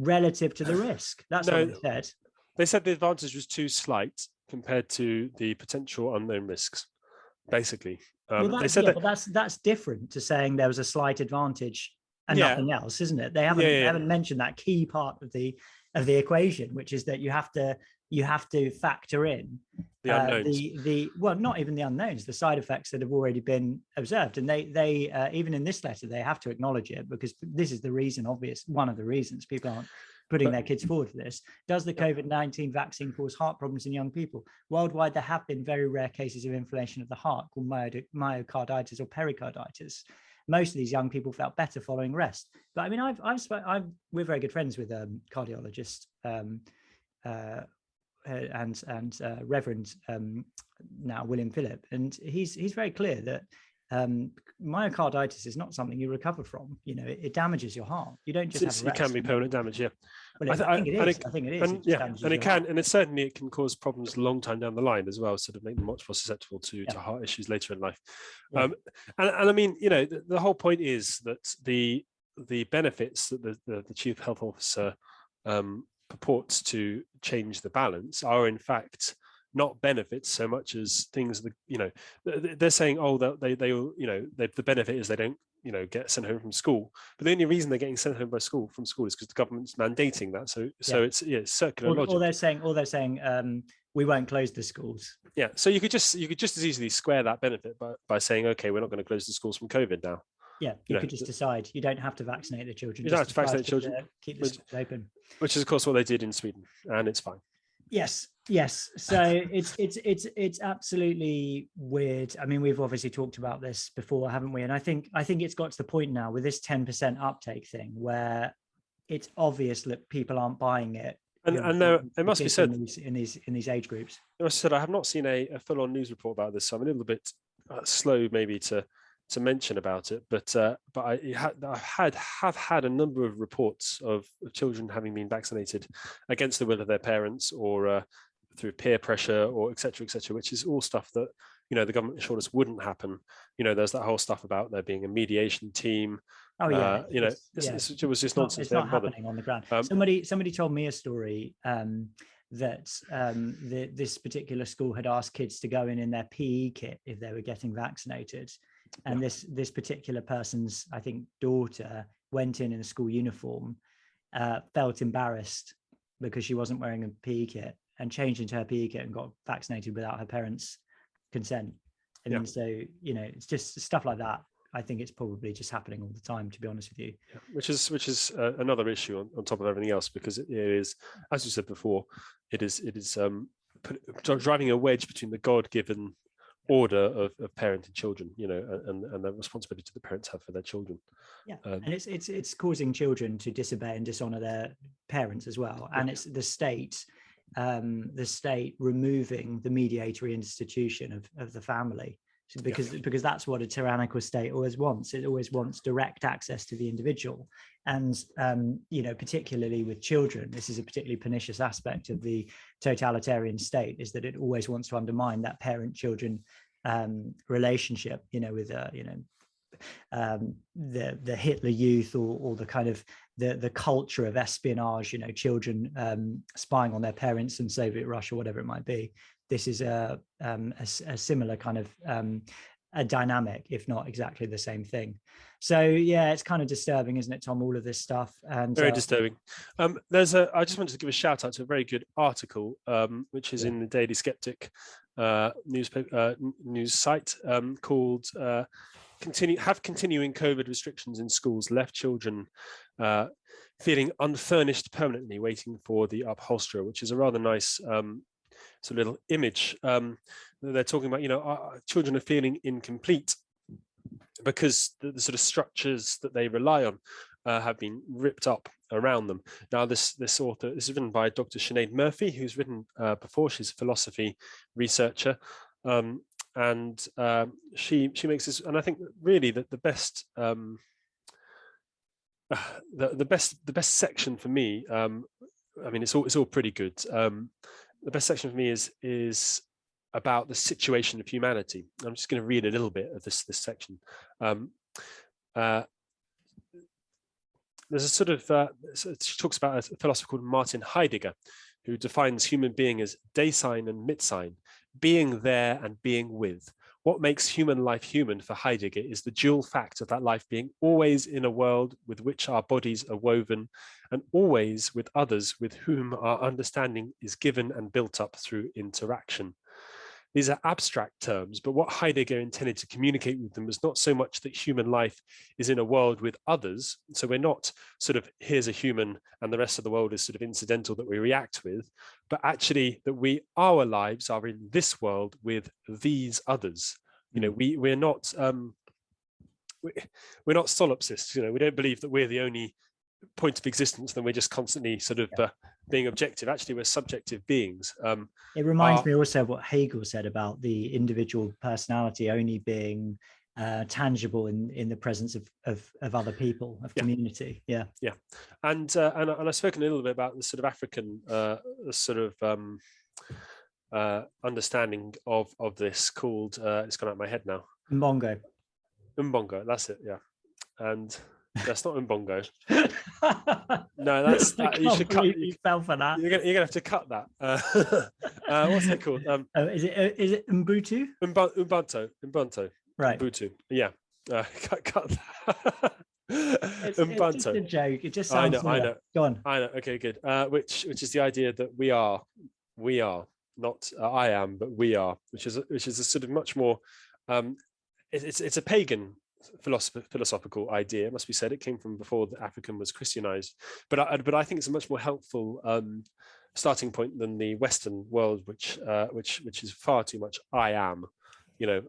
relative to the risk. That's what they said. They said the advantage was too slight compared to the potential unknown risks, basically. They said but that's different to saying there was a slight advantage and nothing else, isn't it? They haven't mentioned that key part of the equation, which is that you have to factor in the unknowns. Well, not even the unknowns, the side effects that have already been observed. And they even in this letter, they have to acknowledge it, because this is the reason, one of the reasons people aren't putting their kids forward for this. Does the COVID-19 vaccine cause heart problems in young people? Worldwide, there have been very rare cases of inflammation of the heart called myocarditis or pericarditis. Most of these young people felt better following rest. But I mean, we're very good friends with cardiologists and Reverends now, William Phillip, and he's very clear that myocarditis is not something you recover from. It damages your heart. You don't just have rest. It can be permanent damage. Yeah, well, I think it is. I think it is. And it can, and it can cause problems a long time down the line as well. Sort of make them much more susceptible to heart issues later in life. And I mean, the whole point is that the benefits that the chief health officer purports to change the balance are in fact not benefits so much as things that they're saying. Oh, the benefit is they don't get sent home from school. But the only reason they're getting sent home from school is because the government's mandating that. So it's circular logic. Or they're saying we won't close the schools. Yeah. So you could just as easily square that benefit by saying, okay, we're not going to close the schools from COVID now. Yeah, you could just decide you don't have to vaccinate the children. You don't have to vaccinate children. Keep the schools open. Which is, of course, what they did in Sweden, and it's fine. Yes. So it's absolutely weird. I mean, we've obviously talked about this before, haven't we? And I think it's got to the point now with this 10% uptake thing where it's obvious that people aren't buying it. And there, it must be said in these age groups. It must be said, I have not seen a full-on news report about this, so I'm a little bit slow maybe to mention about it. But I have had a number of reports of children having been vaccinated against the will of their parents or through peer pressure or et cetera, which is all stuff that the government assured us wouldn't happen. There's that whole stuff about there being a mediation team. Oh yeah, it was just nonsense. It's not happening on the ground. Somebody told me a story that this particular school had asked kids to go in their PE kit if they were getting vaccinated, and this particular person's, I think, daughter went in a school uniform, felt embarrassed because she wasn't wearing a PE kit, and changed into her PE kit and got vaccinated without her parents' consent. I mean, so it's just stuff like that. I think it's probably just happening all the time, to be honest with you. Yeah, which is another issue on top of everything else, because it is, as you said before, it is driving a wedge between the God-given order of parenting children, and the responsibility the parents have for their children. Yeah, and it's causing children to disobey and dishonor their parents as well, and it's the state removing the mediatory institution of the family. Because that's what a tyrannical state always wants. It always wants direct access to the individual. And, particularly with children, this is a particularly pernicious aspect of the totalitarian state, is that it always wants to undermine that parent-children relationship, with, the Hitler Youth or the kind of the culture of espionage, children spying on their parents in Soviet Russia, whatever it might be. This is a similar kind of a dynamic, if not exactly the same thing. So yeah, it's kind of disturbing, isn't it, Tom? All of this stuff, and very disturbing. I just wanted to give a shout out to a very good article, which is in the Daily Skeptic newspaper news site, called "Continuing COVID restrictions in schools left children feeling unfurnished permanently, waiting for the upholsterer," which is a rather nice. It's a little image. They're talking about, children are feeling incomplete because the sort of structures that they rely on have been ripped up around them. Now, this author, this is written by Dr. Sinead Murphy, who's written before. She's a philosophy researcher, and she makes this. And I think really that the best the best section for me. I mean, it's all pretty good. The best section for me is about the situation of humanity. I'm just going to read a little bit of this section. There's a sort of, she talks about a philosopher called Martin Heidegger, who defines human being as Dasein and Mitsein, being there and being with. What makes human life human for Heidegger is the dual fact of that life being always in a world with which our bodies are woven, and always with others with whom our understanding is given and built up through interaction. These are abstract terms, but what Heidegger intended to communicate with them was not so much that human life is in a world with others. So we're not sort of, here's a human and the rest of the world is sort of incidental that we react with, but actually that our lives are in this world with these others. We're not solipsists. We don't believe that we're the only point of existence, then we're just constantly sort of being objective. Actually, we're subjective beings. It reminds me also of what Hegel said about the individual personality only being tangible in the presence of other people, of community. And I've spoken a little bit about the sort of African understanding of this called it's gone out of my head now. Mbongo, that's it. And that's not Mbongo. No, that's you should cut. You fell for that. You're gonna have to cut that. What's it called? Is it Ubuntu? Ubuntu. Right. Ubuntu. Yeah. Cut that. It's just a joke. It just sounds. I know. Go on. I know. Okay, good. Which is the idea that we are, not I am, but we are, which is a sort of much more. It's a pagan philosophical idea. It must be said. It came from before the African was Christianized, but I think it's a much more helpful starting point than the Western world, which is far too much I am, Yeah.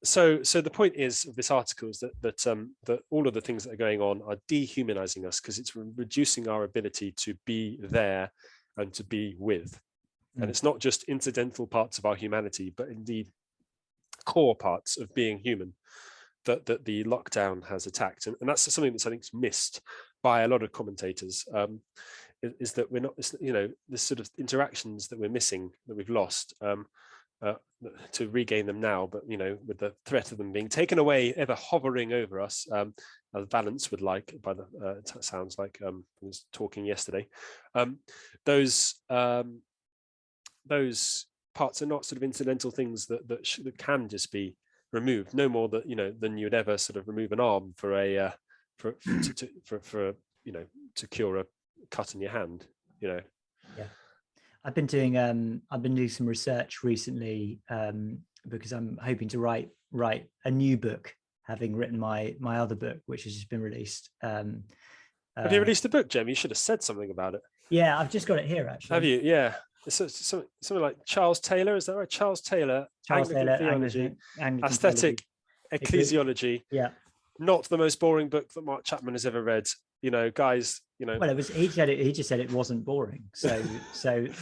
So the point is of this article is that all of the things that are going on are dehumanizing us, because it's reducing our ability to be there and to be with. And it's not just incidental parts of our humanity, but indeed core parts of being human that the lockdown has attacked. And that's something that's, I think, missed by a lot of commentators, is that we're not, this sort of interactions that we're missing, that we've lost, to regain them now, but with the threat of them being taken away, ever hovering over us, as Valence would like, by the sounds like I was talking yesterday. Those parts are not sort of incidental things that can just be removed, no more that than you would ever sort of remove an arm for a to cure a cut in your hand. Yeah. I've been doing some research recently because I'm hoping to write a new book, having written my other book, which has just been released. Have you released a book, Jem? You should have said something about it. Yeah, I've just got it here, actually. Have you? Yeah. It's something like Charles Taylor, is that right? Charles Taylor, Theology, Anglican Aesthetic Ecclesiology. Yeah. Not the most boring book that Mark Chapman has ever read. Guys. Well, it was. He just said it wasn't boring. So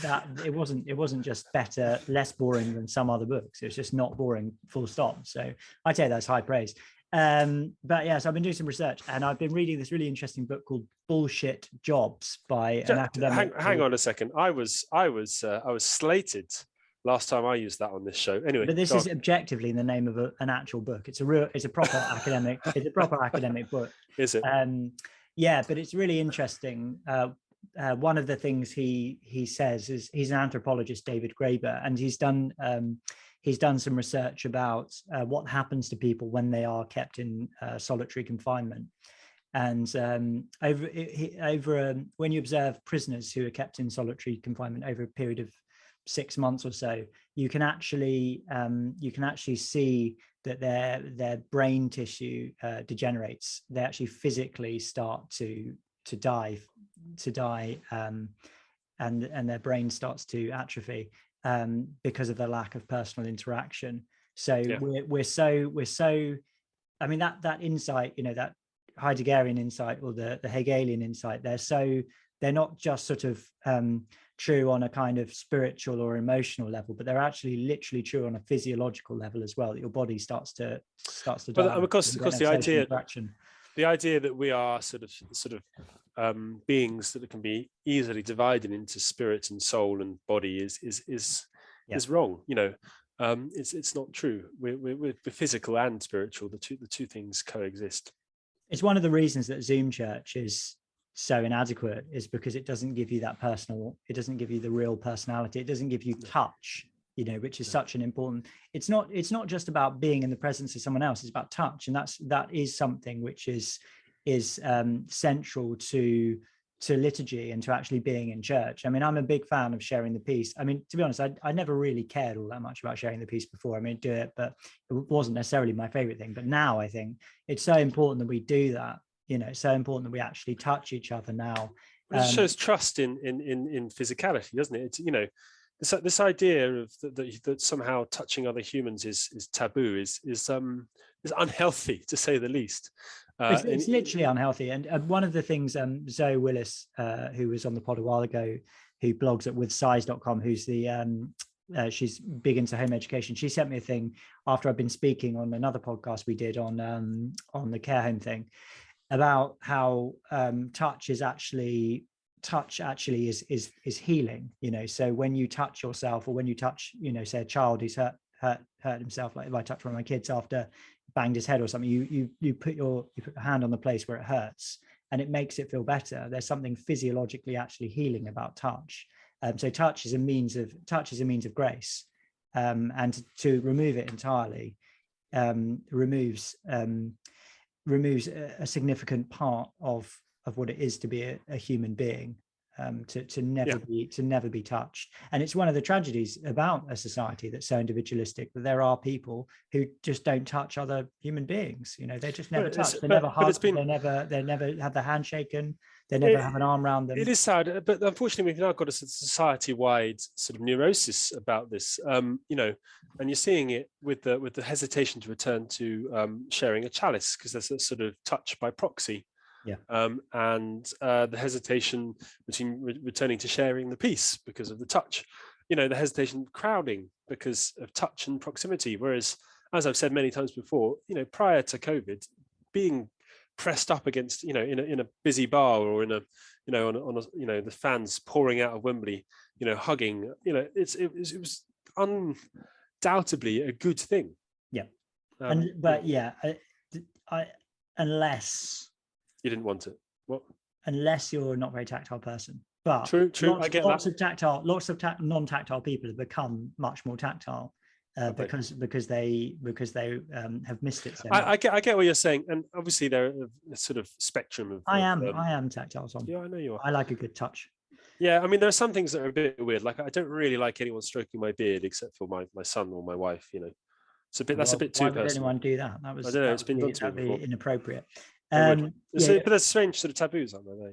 that it wasn't just better, less boring than some other books. It was just not boring, full stop. So I'd say that's high praise. But yeah, so I've been doing some research, and I've been reading this really interesting book called Bullshit Jobs by an academic. Hang on a second. I was slated last time I used that on this show. Anyway, but this is objectively in the name of an actual book. It's a proper academic. It's a proper academic book. Is it? Yeah, but it's really interesting. One of the things he says is, he's an anthropologist, David Graeber, and he's done some research about what happens to people when they are kept in solitary confinement. And when you observe prisoners who are kept in solitary confinement over a period of 6 months or so, you can actually see that their brain tissue degenerates. They actually physically start to die, and their brain starts to atrophy because of the lack of personal interaction. So yeah. we're so. I mean, that insight, that Heideggerian insight or the Hegelian insight, they're not just sort of true on a kind of spiritual or emotional level, but they're actually literally true on a physiological level as well, that your body starts to die. But because the idea that we are sort of beings that can be easily divided into spirit and soul and body is wrong. It's not true. We're physical and spiritual. The two things coexist. It's one of the reasons that Zoom church is so inadequate, is because it doesn't give you that personal, it doesn't give you the real personality, it doesn't give you touch, which is such an important. It's not just about being in the presence of someone else, it's about touch, and that is something which is central to liturgy and to actually being in church. I mean, I'm a big fan of sharing the peace. I mean, to be honest, I never really cared all that much about sharing the peace before. I mean, do it, but it wasn't necessarily my favorite thing. But now I think it's so important that we do that. It's so important that we actually touch each other now. It shows trust in physicality, doesn't it? It's this idea of that somehow touching other humans is taboo is unhealthy, to say the least. It's literally unhealthy. And one of the things Zoe Willis, who was on the pod a while ago, who blogs at withsize.com, who's she's big into home education. She sent me a thing after I've been speaking on another podcast we did on the care home thing, about how touch actually is healing. So when you touch yourself, or when you touch, say a child who's hurt himself, like if I touch one of my kids after banged his head or something, you put your hand on the place where it hurts, and it makes it feel better. There's something physiologically actually healing about touch. So touch is a means of grace, and to remove it entirely removes a significant part of what it is to be a human being, to never be touched. And it's one of the tragedies about a society that's so individualistic, that there are people who just don't touch other human beings. They just never touch. They never hug. They never have the hand shaken. They never have an arm around them. It is sad, but unfortunately, we've now got a society-wide sort of neurosis about this. And you're seeing it with the hesitation to return to sharing a chalice, because there's a sort of touch by proxy. Yeah. And the hesitation between returning to sharing the peace because of the touch. The hesitation crowding because of touch and proximity. Whereas, as I've said many times before, prior to COVID, being pressed up against, in a busy bar, or in a, on a, the fans pouring out of Wembley, hugging, it was undoubtedly a good thing. Yeah. Unless you didn't want it. What? Unless you're not a very tactile person. But true. I get lots of non-tactile people have become much more tactile. Because they have missed it so much. I get what you're saying, and obviously there are a sort of spectrum of. I am tactile, Tom. Yeah, I know you are. I like a good touch. Yeah, I mean, there are some things that are a bit weird. Like, I don't really like anyone stroking my beard except for my son or my wife. It's a bit. That's a bit too personal. Why would anyone do that? I don't know. It's been done to me before. Inappropriate. But there's strange sort of taboos, aren't there?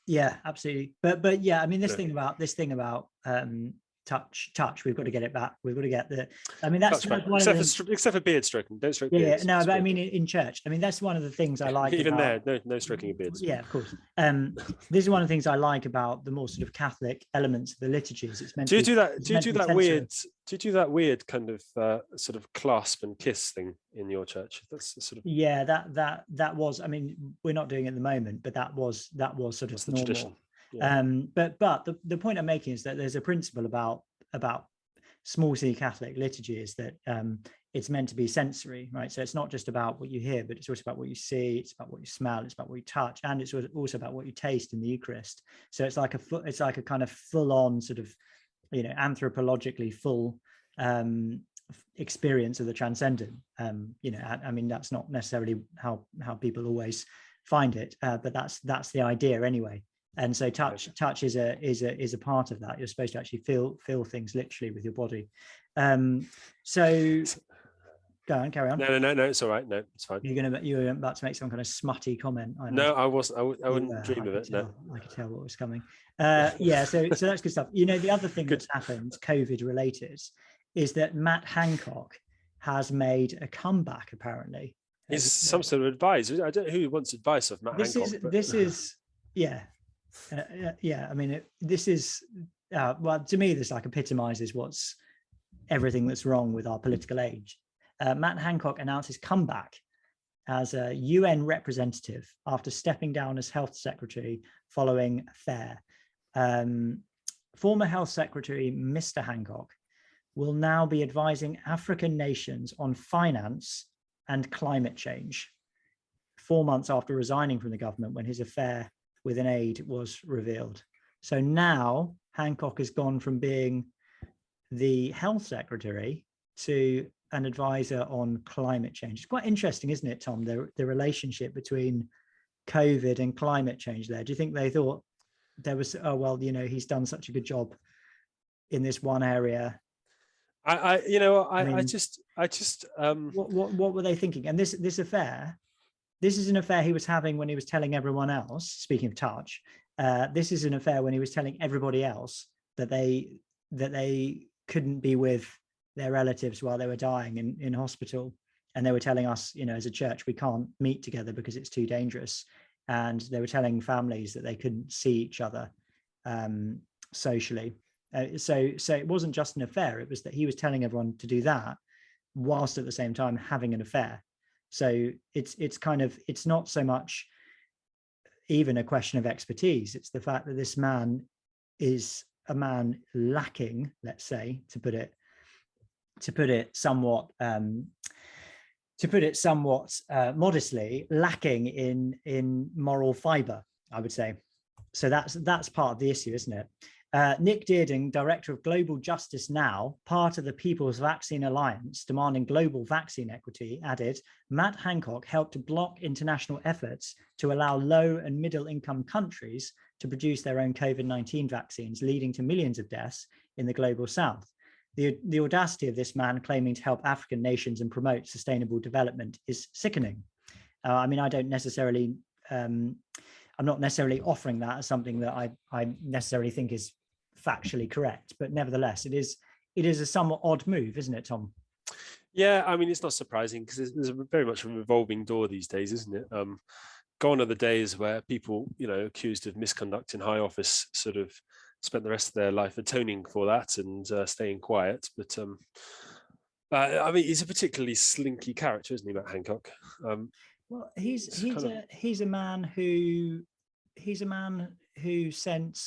Yeah, absolutely. But yeah, I mean, this thing about touch, we've got to get it back. We've got to get the. I mean, that's one except for beard stroking. Don't stroke beards. Yeah, no, but I mean, in church, I mean, that's one of the things I like. Even about, there, no stroking of beards. Yeah, of course. This is one of the things I like about the more sort of Catholic elements of the liturgies. It's meant. Do you do that weird kind of sort of clasp and kiss thing in your church? That's the sort of. Yeah, that was. I mean, we're not doing it at the moment, but that was sort of the normal. Tradition. Yeah. But the point I'm making is that there's a principle about small C Catholic liturgy is that it's meant to be sensory, right? So it's not just about what you hear, but it's also about what you see, it's about what you smell, it's about what you touch, and it's also about what you taste in the Eucharist. So it's like a kind of full-on sort of, anthropologically full experience of the transcendent. I mean, that's not necessarily how people always find it, but that's the idea anyway. And so touch is a part of that. You're supposed to actually feel things literally with your body. So go on, carry on. No, it's all right. No, it's fine. You're about to make some kind of smutty comment. No, I wasn't. I wouldn't dream of it. No, I could tell what was coming. Yeah, so that's good stuff. The other thing that's happened, COVID related, is that Matt Hancock has made a comeback. Apparently, he's some sort of advisor. I don't know who wants advice of Matt Hancock. I mean, this is well, to me, this like epitomizes what's everything that's wrong with our political age. Matt Hancock announced his comeback as a UN representative after stepping down as health secretary following affair. Former health secretary Mr. Hancock will now be advising African nations on finance and climate change, 4 months after resigning from the government when his affair with an aide was revealed. So now Hancock has gone from being the health secretary to an advisor on climate change. It's quite interesting, isn't it, Tom, the relationship between COVID and climate change there? Do you think they thought there was, he's done such a good job in this one area? What were they thinking? And this affair, this is an affair he was having when he was telling everyone else, speaking of touch, this is an affair when he was telling everybody else that they couldn't be with their relatives while they were dying in hospital. And they were telling us, as a church, we can't meet together because it's too dangerous. And they were telling families that they couldn't see each other socially. So it wasn't just an affair. It was that he was telling everyone to do that whilst at the same time having an affair. So it's not so much even a question of expertise. It's the fact that this man is a man lacking, let's say, to put it somewhat modestly, lacking in moral fiber, I would say. So that's part of the issue, isn't it? Nick Dearden, director of Global Justice Now, part of the People's Vaccine Alliance, demanding global vaccine equity, added, Matt Hancock helped to block international efforts to allow low and middle income countries to produce their own COVID-19 vaccines, leading to millions of deaths in the global south. The audacity of this man claiming to help African nations and promote sustainable development is sickening. I mean, I don't necessarily, I'm not necessarily offering that as something that I necessarily think is factually correct, but nevertheless, it is a somewhat odd move, isn't it, Tom? Yeah, I mean, it's not surprising because there's very much a revolving door these days, isn't it? Gone are the days where people, accused of misconduct in high office sort of spent the rest of their life atoning for that and staying quiet. But I mean, he's a particularly slinky character, isn't he, Matt Hancock? Well, he's a man who sent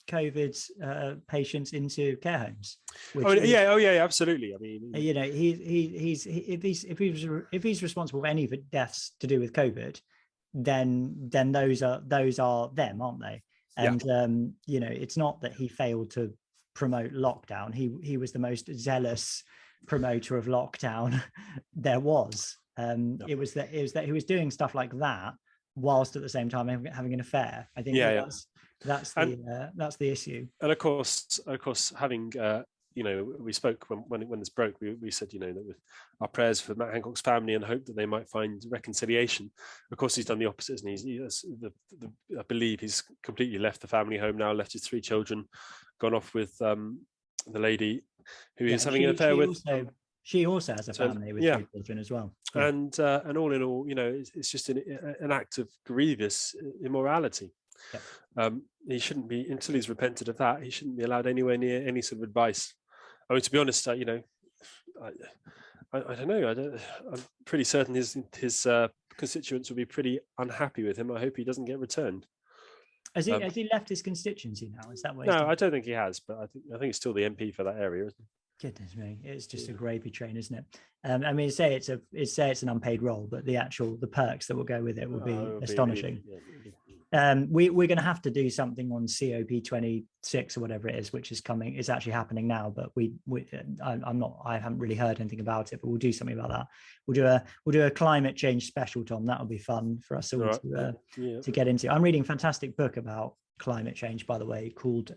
COVID patients into care homes. Yeah, absolutely. I mean, if he's responsible for any deaths to do with COVID, then those are them, aren't they? And it's not that he failed to promote lockdown. He was the most zealous promoter of lockdown there was. It was that he was doing stuff like that whilst at the same time having an affair. I think that's the issue. And of course, having we spoke when this broke. We said that with our prayers for Matt Hancock's family and hope that they might find reconciliation. Of course, he's done the opposite, isn't he? I believe he's completely left the family home now, left his 3 children, gone off with the lady who he's having an affair with. She also has a family with 3 children as well. Yeah. And all in all, it's just an act of grievous immorality. Yeah. He shouldn't be, until he's repented of that, he shouldn't be allowed anywhere near any sort of advice. I mean, to be honest, I don't know. I'm pretty certain his constituents will be pretty unhappy with him. I hope he doesn't get returned. Has he left his constituency now? Is that what? No, I don't think he has. But I think he's still the MP for that area, isn't he? Goodness me, it's just a gravy train, isn't it? I mean, say it's an unpaid role, but the perks that will go with it will be astonishing. We're going to have to do something on COP26 or whatever it is, which is coming. It's actually happening now, but I haven't really heard anything about it. But we'll do something about that. We'll do a climate change special, Tom. That'll be fun for us all to get into. I'm reading a fantastic book about climate change, by the way, called.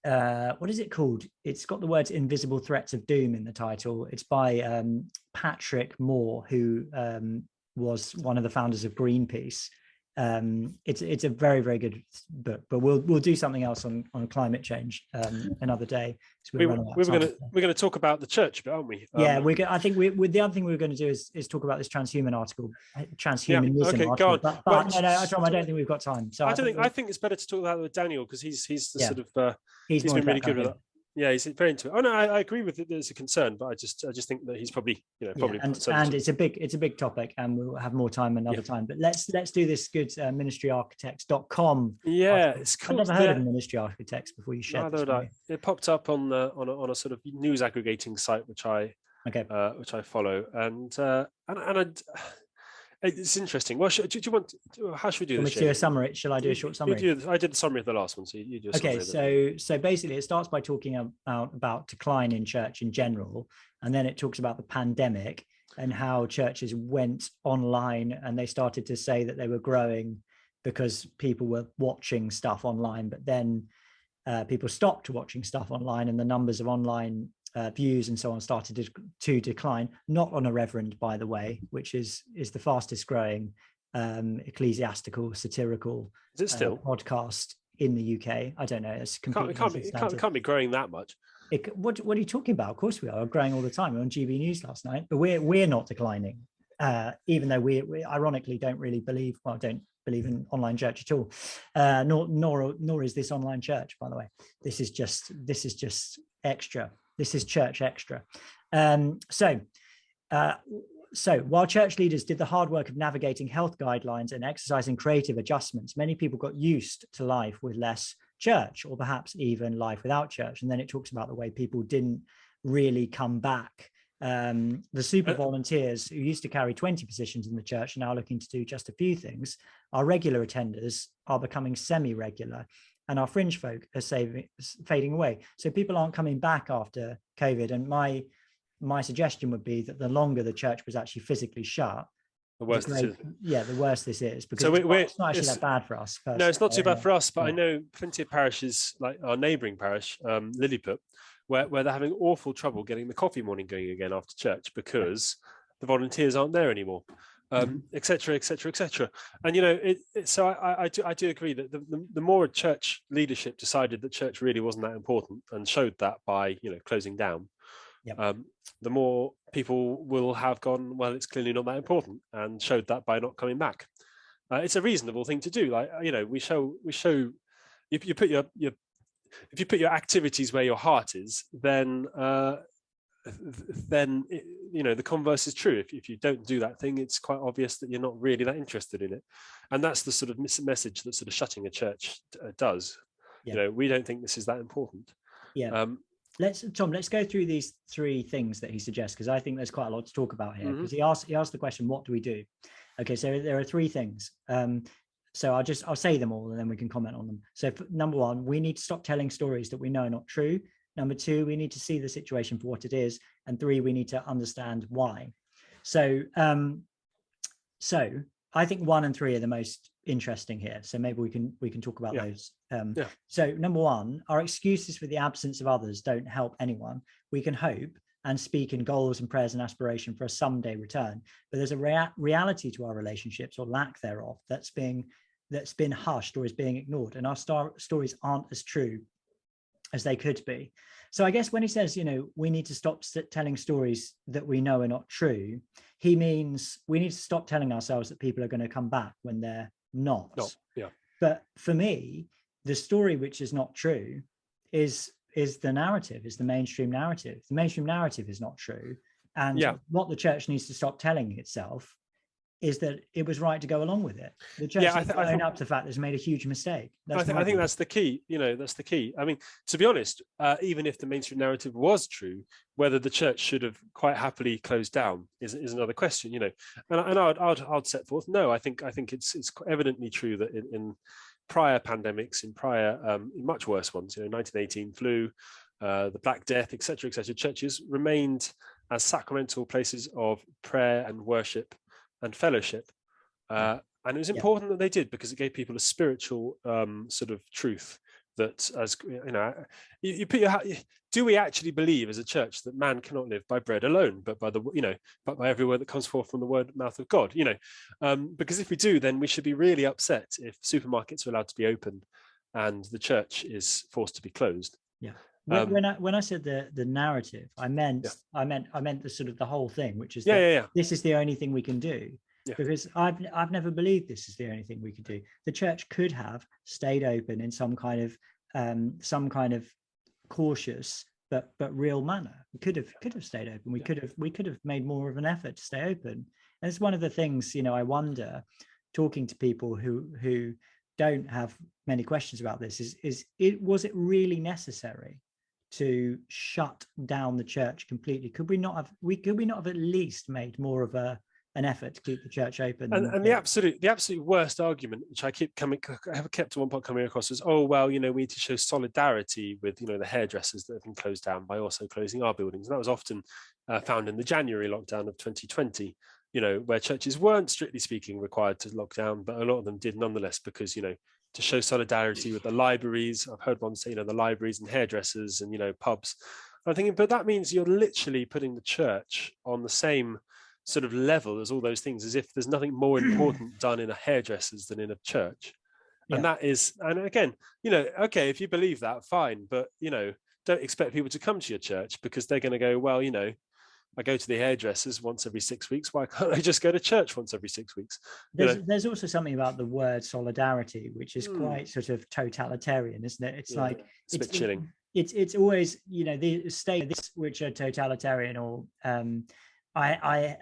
What is it called? It's got the words "Invisible Threats of Doom" in the title. It's by Patrick Moore, who was one of the founders of Greenpeace. It's a very, very good book, but we'll do something else on climate change another day. We're going to talk about the church a bit, aren't we? I think the other thing we're going to do is talk about this transhumanism article. Go on. But no, Tom, I don't think we've got time. So I think it's better to talk about it with Daniel because he's the sort of he's been really good with that. Yeah, he's very into it. Oh no, I agree with it. There's a concern, but I just think that he's probably and it's a big topic, and we'll have more time another time. But let's do this good ministryarchitects.com. Yeah, it's cool. I've never heard of Ministry Architects before you shared this. It popped up on a sort of news aggregating site which I follow, and it's interesting. Well, do you want? How should we do this? Do a summary. Shall I do a short summary? I did the summary of the last one, so you do. So basically, it starts by talking about decline in church in general, and then it talks about the pandemic and how churches went online, and they started to say that they were growing because people were watching stuff online, but then people stopped watching stuff online, and the numbers of online views and so on started to decline. Not on a Reverend, by the way, which is the fastest growing ecclesiastical satirical podcast in the UK. I don't know. It's completely can't be growing that much. What are you talking about? Of course we are growing all the time. We were on GB News last night, but we're not declining, even though we ironically don't believe in online church at all. Nor is this online church, by the way. This is just extra. This is church extra. So while church leaders did the hard work of navigating health guidelines and exercising creative adjustments, many people got used to life with less church, or perhaps even life without church. And then it talks about the way people didn't really come back. The super volunteers who used to carry 20 positions in the church are now looking to do just a few things. Our regular attenders are becoming semi-regular. and our fringe folk are fading away. So people aren't coming back after COVID. And my suggestion would be that the longer the church was actually physically shut, the worse this is. Yeah, the worse this is, because so it's not actually that bad for us. No, it's not too bad for us, but I know plenty of parishes, like our neighbouring parish, Lilliput, where they're having awful trouble getting the coffee morning going again after church because the volunteers aren't there anymore, et cetera, et cetera, et cetera. And, so I do agree that the more a church leadership decided that church really wasn't that important and showed that by, closing down, the more people will have gone, well, it's clearly not that important, and showed that by not coming back. It's a reasonable thing to do. Like, we show if you put your activities where your heart is, then the converse is true. If you don't do that thing, it's quite obvious that you're not really that interested in it. And that's the sort of message that sort of shutting a church does. We don't think this is that important. Let's go through these three things that he suggests, because I think there's quite a lot to talk about here. Because he asked the question, what do we do? Okay, so there are three things. So I'll say them all and then we can comment on them. So number one, we need to stop telling stories that we know are not true. Number two, we need to see the situation for what it is. And three, we need to understand why. So I think 1 and 3 are the most interesting here. So maybe we can talk about those. So number one, our excuses for the absence of others don't help anyone. We can hope and speak in goals and prayers and aspiration for a someday return, but there's a reality to our relationships, or lack thereof, that's been hushed or is being ignored, and our stories aren't as true as they could be. So I guess when he says, we need to stop telling stories that we know are not true, he means we need to stop telling ourselves that people are going to come back when they're not. But for me, the story which is not true is the narrative, is the mainstream narrative. The mainstream narrative is not true. And what the church needs to stop telling itself is that it was right to go along with it. The church needs to own up to the fact that it's made a huge mistake. I think that's the key. That's the key. I mean, to be honest, even if the mainstream narrative was true, whether the church should have quite happily closed down is another question. And I'd set forth, no, I think it's evidently true that in prior pandemics, in prior much worse ones, 1918 flu, the Black Death, etc., churches remained as sacramental places of prayer and worship and fellowship, and it was important that they did, because it gave people a spiritual sort of truth that, as you put do we actually believe as a church that man cannot live by bread alone, but by but by every word that comes forth from the mouth of God? Because if we do, then we should be really upset if supermarkets are allowed to be open and the church is forced to be closed. When I said the narrative, I meant the sort of the whole thing, which is this is the only thing we can do. Because I've never believed this is the only thing we could do. The church could have stayed open in some kind of cautious but real manner. We could have stayed open. We could have made more of an effort to stay open. And it's one of the things, I wonder, talking to people who don't have many questions about this, was it really necessary to shut down the church completely? Could we not have at least made more of an effort to keep the church open? And the absolute worst argument, which I have kept at one point coming across, is, we need to show solidarity with the hairdressers that have been closed down by also closing our buildings. And that was often found in the January lockdown of 2020, where churches weren't strictly speaking required to lock down, but a lot of them did nonetheless, because to show solidarity with the libraries. I've heard one say, the libraries and hairdressers and pubs. I'm thinking, but that means you're literally putting the church on the same sort of level as all those things, as if there's nothing more important done in a hairdresser's than in a church. And that is, and again, okay, if you believe that, fine, but don't expect people to come to your church, because they're going to go, well, I go to the hairdressers once every 6 weeks. Why can't I just go to church once every 6 weeks? There's also something about the word solidarity, which is quite sort of totalitarian, isn't it? It's like it's a bit chilling. It's always the states which are totalitarian, or I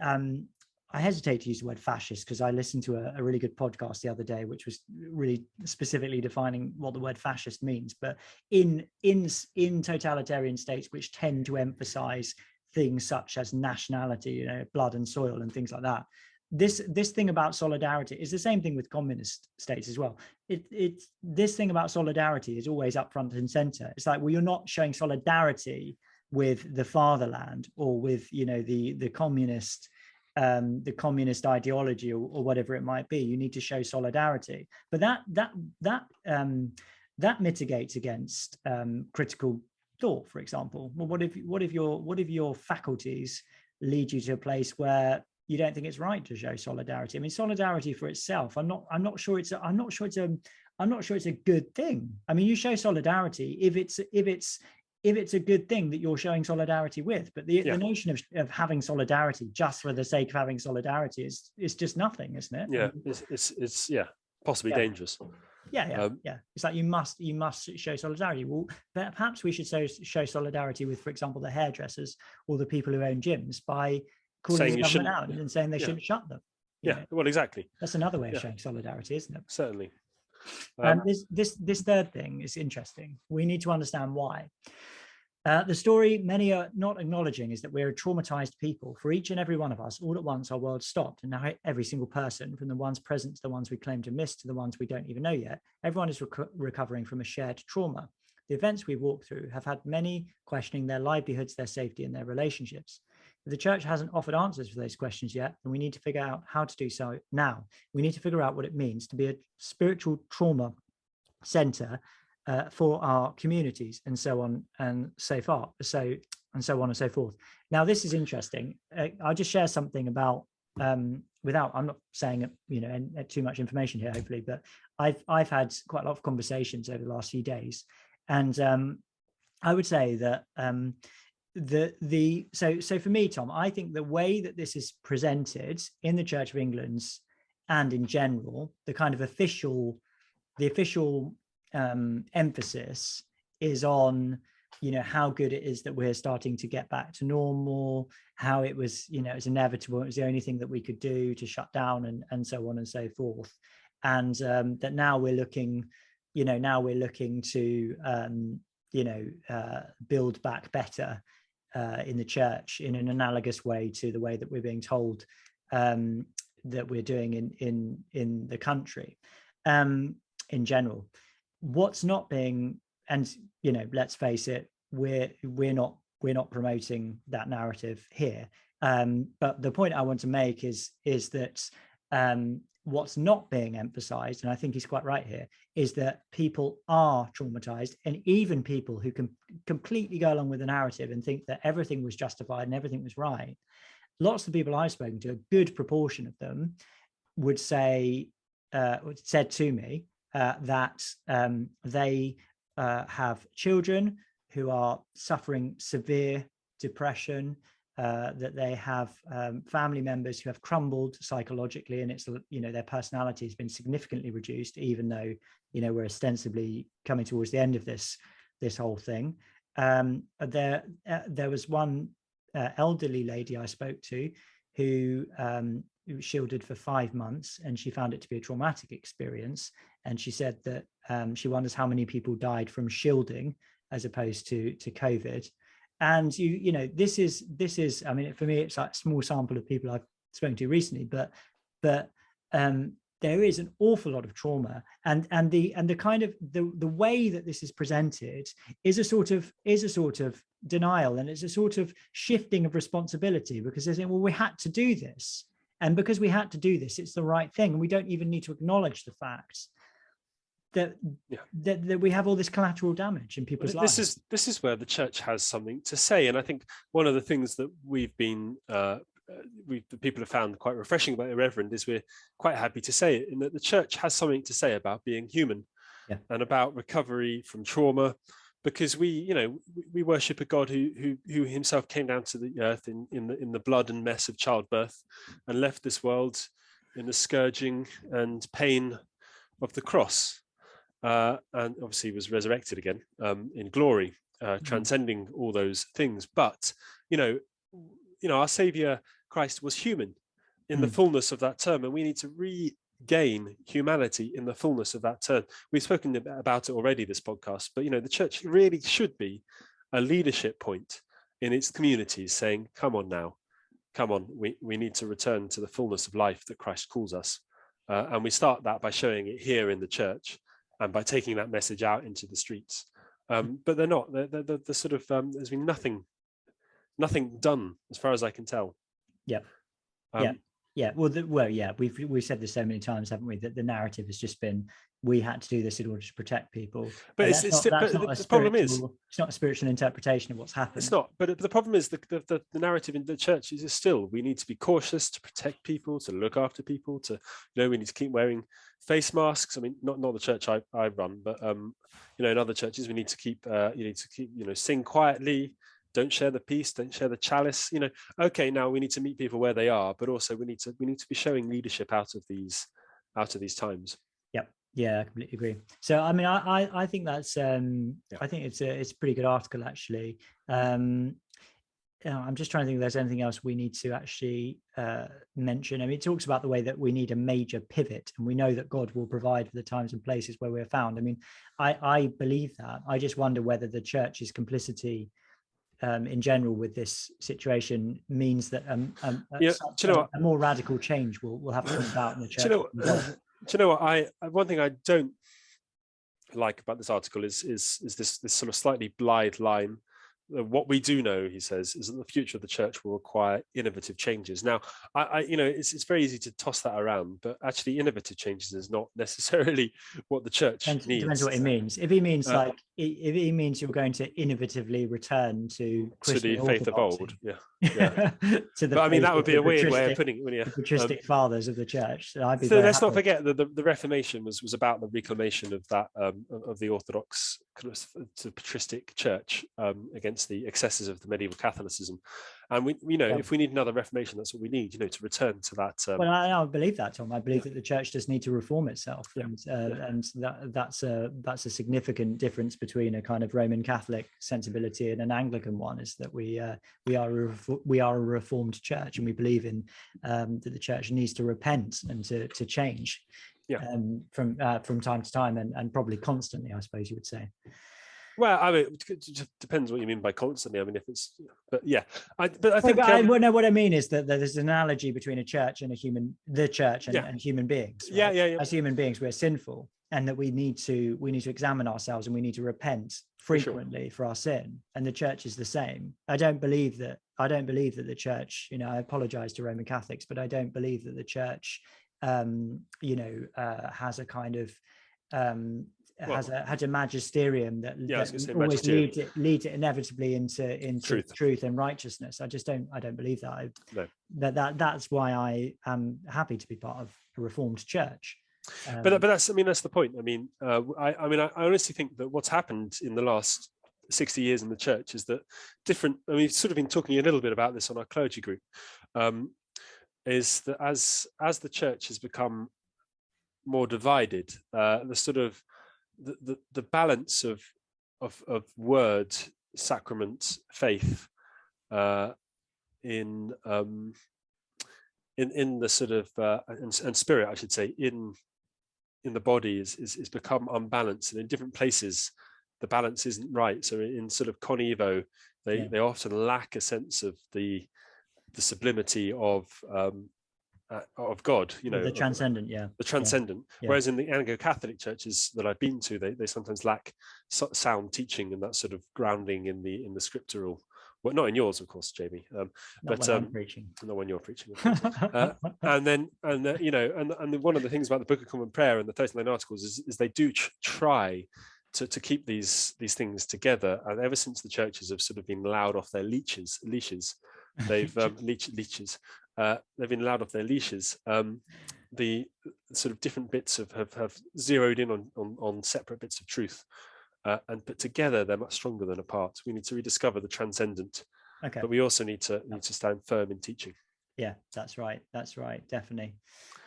hesitate to use the word fascist, because I listened to a really good podcast the other day, which was really specifically defining what the word fascist means. But in totalitarian states, which tend to emphasize things such as nationality, blood and soil and things like that, this thing about solidarity is the same thing with communist states as well. It's this thing about solidarity is always up front and center. It's like, well, you're not showing solidarity with the fatherland or with, you know, the communist ideology or whatever it might be. You need to show solidarity, but that mitigates against critical thought, for example. Well, what if your faculties lead you to a place where you don't think it's right to show solidarity? I mean, solidarity for itself, I'm not sure it's a good thing. I mean, you show solidarity if it's a good thing that you're showing solidarity with, but the notion of having solidarity just for the sake of having solidarity is just nothing, isn't it? Yeah, it's possibly dangerous. Yeah. It's like you must show solidarity. Well, perhaps we should show solidarity with, for example, the hairdressers or the people who own gyms by calling the government out and saying they shouldn't shut them. You know? Well, exactly. That's another way of showing solidarity, isn't it? Certainly. This third thing is interesting. We need to understand why. The story many are not acknowledging is that we're a traumatized people. For each and every one of us, all at once, our world stopped. And now every single person, from the ones present to the ones we claim to miss to the ones we don't even know yet, everyone is recovering from a shared trauma. The events we walk through have had many questioning their livelihoods, their safety, and their relationships. If the church hasn't offered answers for those questions yet, then we need to figure out how to do so now. We need to figure out what it means to be a spiritual trauma center for our communities, and so on and so on and so forth. Now, this is interesting. I'll just share something about I'm not saying too much information here, hopefully, but I've had quite a lot of conversations over the last few days, and I would say that so for me, Tom, I think the way that this is presented in the Church of England and in general, the kind of official emphasis is on, how good it is that we're starting to get back to normal, how it was, it was inevitable, it was the only thing that we could do to shut down and so on and so forth. And that now we're looking to, build back better in the church in an analogous way to the way that we're being told that we're doing in the country in general. What's not being, and let's face it, we're not promoting that narrative here. But the point I want to make is that what's not being emphasized, and I think he's quite right here, is that people are traumatized, and even people who can completely go along with the narrative and think that everything was justified and everything was right. Lots of the people I've spoken to, a good proportion of them would say, said to me that they have children who are suffering severe depression, that they have family members who have crumbled psychologically, and it's their personality has been significantly reduced, even though we're ostensibly coming towards the end of this whole thing. There was one elderly lady I spoke to who was shielded for 5 months, and she found it to be a traumatic experience. And she said that she wonders how many people died from shielding as opposed to COVID. And this is, I mean, for me, it's like a small sample of people I've spoken to recently, but there is an awful lot of trauma, and the kind of the way that this is presented is a sort of denial, and it's a sort of shifting of responsibility, because they're saying, well, we had to do this, and because we had to do this, it's the right thing, and we don't even need to acknowledge the fact that we have all this collateral damage in people's lives. This is where the church has something to say, and I think one of the things that we've been the people have found quite refreshing about the Reverend is we're quite happy to say it, in that the church has something to say about being human and about recovery from trauma, because we worship a God who himself came down to the earth in the blood and mess of childbirth and left this world in the scourging and pain of the cross. And obviously was resurrected again in glory, transcending all those things. But our Savior Christ was human in the fullness of that term, and we need to regain humanity in the fullness of that term. We've spoken about it already this podcast, but the church really should be a leadership point in its communities, saying, "Come on now, come on, we need to return to the fullness of life that Christ calls us. And we start that by showing it here in the church and by taking that message out into the streets. But they're not. They're sort of, there's been nothing done as far as I can tell. Yeah. We've said this so many times, haven't we, that the narrative has just been, we had to do this in order to protect people. But the problem is, it's not a spiritual interpretation of what's happened. It's not. But the problem is the narrative in the church is still, we need to be cautious, to protect people, to look after people, to, we need to keep wearing face masks. I mean, not the church I run, but in other churches we need to keep sing quietly. Don't share the peace, don't share the chalice. Okay, now we need to meet people where they are, but also we need to be showing leadership out of these times. Yeah, I completely agree. So, I mean, I think that's I think it's a pretty good article, actually. I'm just trying to think if there's anything else we need to actually mention. I mean, it talks about the way that we need a major pivot, and we know that God will provide for the times and places where we're found. I mean, I believe that. I just wonder whether the church's complicity in general with this situation means that a more radical change will have to come about in the church. Do you know what? One thing I don't like about this article is this sort of slightly blithe line. What we do know, he says, is that the future of the church will require innovative changes. Now, it's very easy to toss that around, but actually, innovative changes is not necessarily what the church needs. Depends what it means. If he means if he means you're going to innovativly return to the faith of old, but I mean, that would be a weird way of putting it, wouldn't it? The patristic fathers of the church. So let's not forget that the Reformation was about the reclamation of that of the orthodox kind of patristic church against the excesses of the medieval Catholicism, and if we need another Reformation, that's what we need, to return to that. Well, I believe that, Tom. I believe that the church does need to reform itself, and that's a significant difference between a kind of Roman Catholic sensibility and an Anglican one. Is that we are a reformed church, and we believe in that the church needs to repent and to change. From time to time, and probably constantly, I suppose you would say. Well, I mean, it depends what you mean by constantly. I mean, if it's, but yeah, I think. What I mean is that there's an analogy between a church and the church and human beings. Right? Yeah. As human beings, we're sinful, and that we need to examine ourselves, and we need to repent frequently for our sin. And the church is the same. I don't believe that the church. I apologize to Roman Catholics, but I don't believe that the church has a kind of has a magisterium that always leads it inevitably into truth and righteousness. I don't believe that. That's why I am happy to be part of a reformed church. But that's the point. I mean, I honestly think that what's happened in the last 60 years in the church is that we've sort of been talking a little bit about this on our clergy group. Is that as the church has become more divided, the sort of the balance of word, sacrament, faith in the sort of and spirit, I should say, in the body is become unbalanced, and in different places the balance isn't right. So in sort of Con Evo, they often lack a sense of the sublimity of God, the transcendent, the transcendent. Whereas in the Anglo-Catholic churches that I've been to, they sometimes lack sound teaching and that sort of grounding in the scriptural. Well, not in yours, of course, Jamie. Not when I'm preaching. Not when you're preaching. And one of the things about the Book of Common Prayer and the 39 Articles is they do try to keep these things together. And ever since the churches have sort of been allowed off their leashes, they've leeches. They've been allowed off their leashes. The sort of different bits have zeroed in on separate bits of truth, but together they're much stronger than apart. We need to rediscover the transcendent, but we also need to stand firm in teaching. Yeah, that's right, definitely.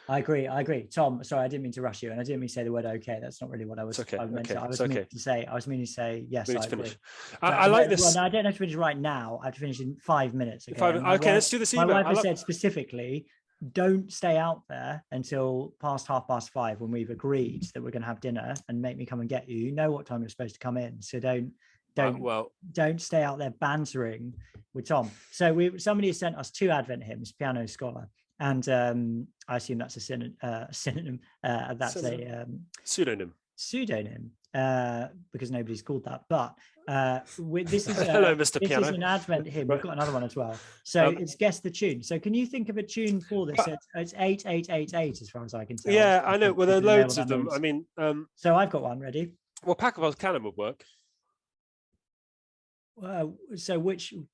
I agree. Tom, sorry, I didn't mean to rush you, and I didn't mean to say the word okay. That's not really what I was. Okay. I was meaning to say yes. We need to agree. finish. I like this. Well, no, I don't have to finish right now. I have to finish in 5 minutes. Okay, let's do this. My wife has said specifically, don't stay out there until past 5:30 when we've agreed that we're going to have dinner, and make me come and get you. You know what time you're supposed to come in, so don't Don't stay out there bantering with Tom. So somebody has sent us 2 Advent hymns, Piano Scholar, and I assume that's a synonym. That's a pseudonym, because nobody's called that. But this is hello, Mr. this Piano. is an Advent hymn. We've got another one as well. So it's guess the tune. So can you think of a tune for this? It's 8888 as far as I can tell. Yeah, I know. Well, there are loads of them. Means. I mean, so I've got one ready. Well, Pachelbel's Canon would work. So do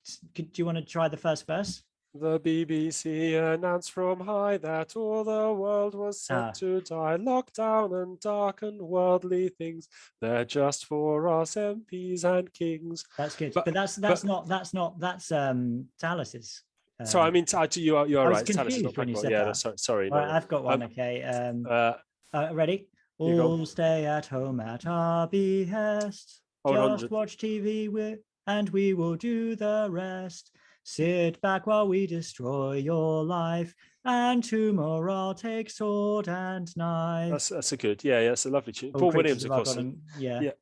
you want to try the first verse? The BBC announced from high that all the world was set to die. Lockdown and darkened worldly things, they're just for us MPs and kings. That's good, but that's Talas's. So I mean, you are right. Confused when you said that. Sorry. Right, I've got one. Okay. Ready? All stay at home at our behest. Just watch TV and we will do the rest. Sit back while we destroy your life, and tomorrow I'll take sword and knife. That's a good, it's a lovely tune. Paul Williams, of course. No,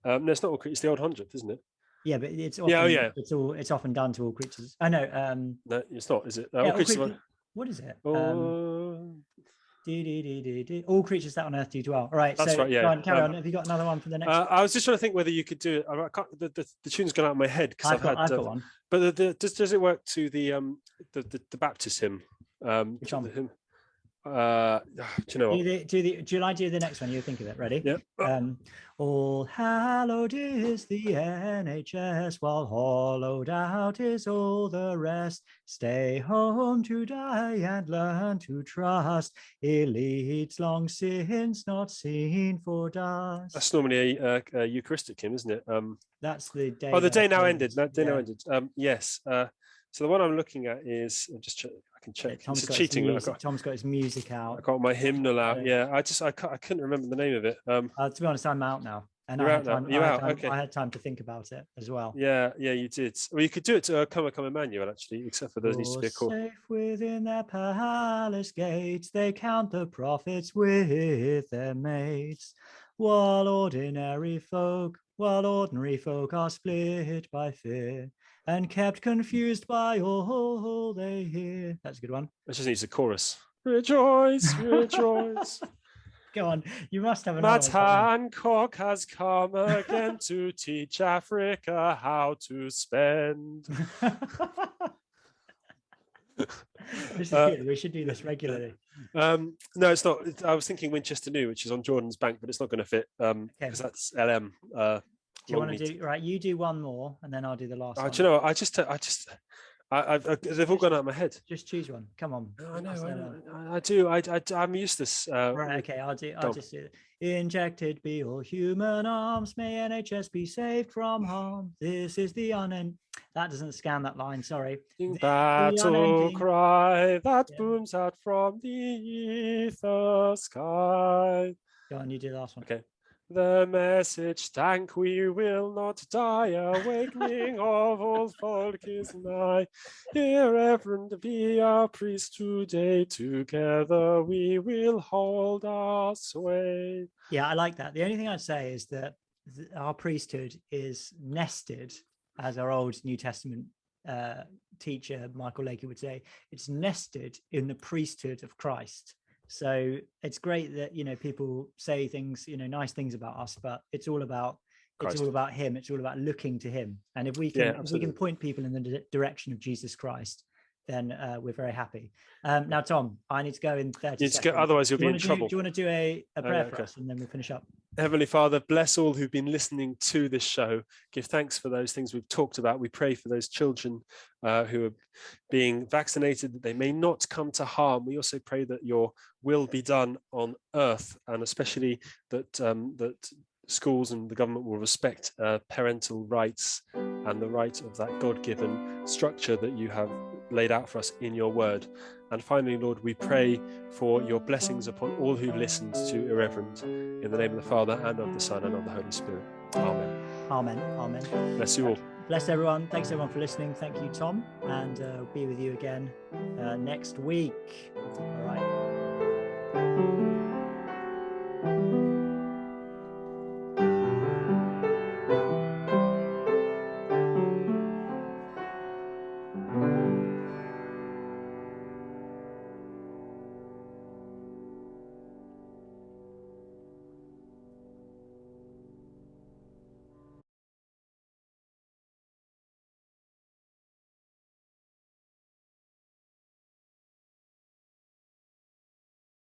it's not All Creatures. It's the Old Hundredth, isn't it? Yeah, but it's often, it's often done to All Creatures. I know. No, it's not. Is it? All Creatures. What is it? All creatures that on earth do dwell. All right, that's right. Yeah. Carry on. Have you got another one for the next? I was just trying to think whether you could do it. I can't, the tune's gone out of my head because I've got one. But does it work to the Baptist hymn? Which one? Do you know what? Do the next one? You think of it. Ready? Yep. All hallowed is the NHS, while hollowed out is all the rest. Stay home to die and learn to trust. Elites long since not seen for dust. That's normally a Eucharistic hymn, isn't it? That's the day. Oh, the day now ended. That day now ended. Yes. So the one I'm looking at is I can check. Tom's got his music out. I got my hymnal out. Yeah, I couldn't remember the name of it. To be honest, I'm out now. And You're out now. You're out. Okay. I had time to think about it as well. Yeah, you did. Well, you could do it to Come Emmanuel, actually, except for there needs to be a call. Safe within their palace gates, they count the prophets with their mates. While ordinary folk are split by fear and kept confused by all they hear. That's a good one. It just needs a chorus. Rejoice, rejoice. Go on, you must have Matt Hancock has come again to teach Africa how to spend. This is good. We should do this regularly. No, it's not. I was thinking Winchester New, which is on Jordan's Bank, but it's not going to fit because that's LM. Do you want to do right? You do one more, and then I'll do the last one. Do you know? They've all gone out of my head. Just choose one. Come on. I know. I do. I'm useless. Right. Okay. I'll just do it. Injected be all human arms. May NHS be saved from harm. This is the That doesn't scan that line. Sorry. Battle cry that booms out from the ether sky. Go on. You do the last one. Okay. The message, thank we will not die, awakening of all folk is nigh. Here, Reverend, be our priest today, together we will hold our sway. Yeah, I like that. The only thing I'd say is that our priesthood is nested, as our old New Testament teacher, Michael Lakey, would say, it's nested in the priesthood of Christ. So it's great that, people say things, nice things about us, but it's all about him. It's all about looking to him. And if we can point people in the direction of Jesus Christ, then we're very happy. Now, Tom, I need to go in 30 seconds. Otherwise you'll be in trouble. Do you want to do a prayer for us, and then we'll finish up? Heavenly Father, bless all who've been listening to this show. Give thanks for those things we've talked about. We pray for those children who are being vaccinated, that they may not come to harm. We also pray that your will be done on earth, and especially that schools and the government will respect parental rights and the right of that God-given structure that you have laid out for us in your word. And finally, Lord, we pray for your blessings upon all who listened to Irreverent, in the name of the Father and of the Son and of the Holy Spirit. Amen. Amen. Amen. Bless you all. Bless everyone. Thanks everyone for listening. Thank you, Tom, and be with you again next week. All right.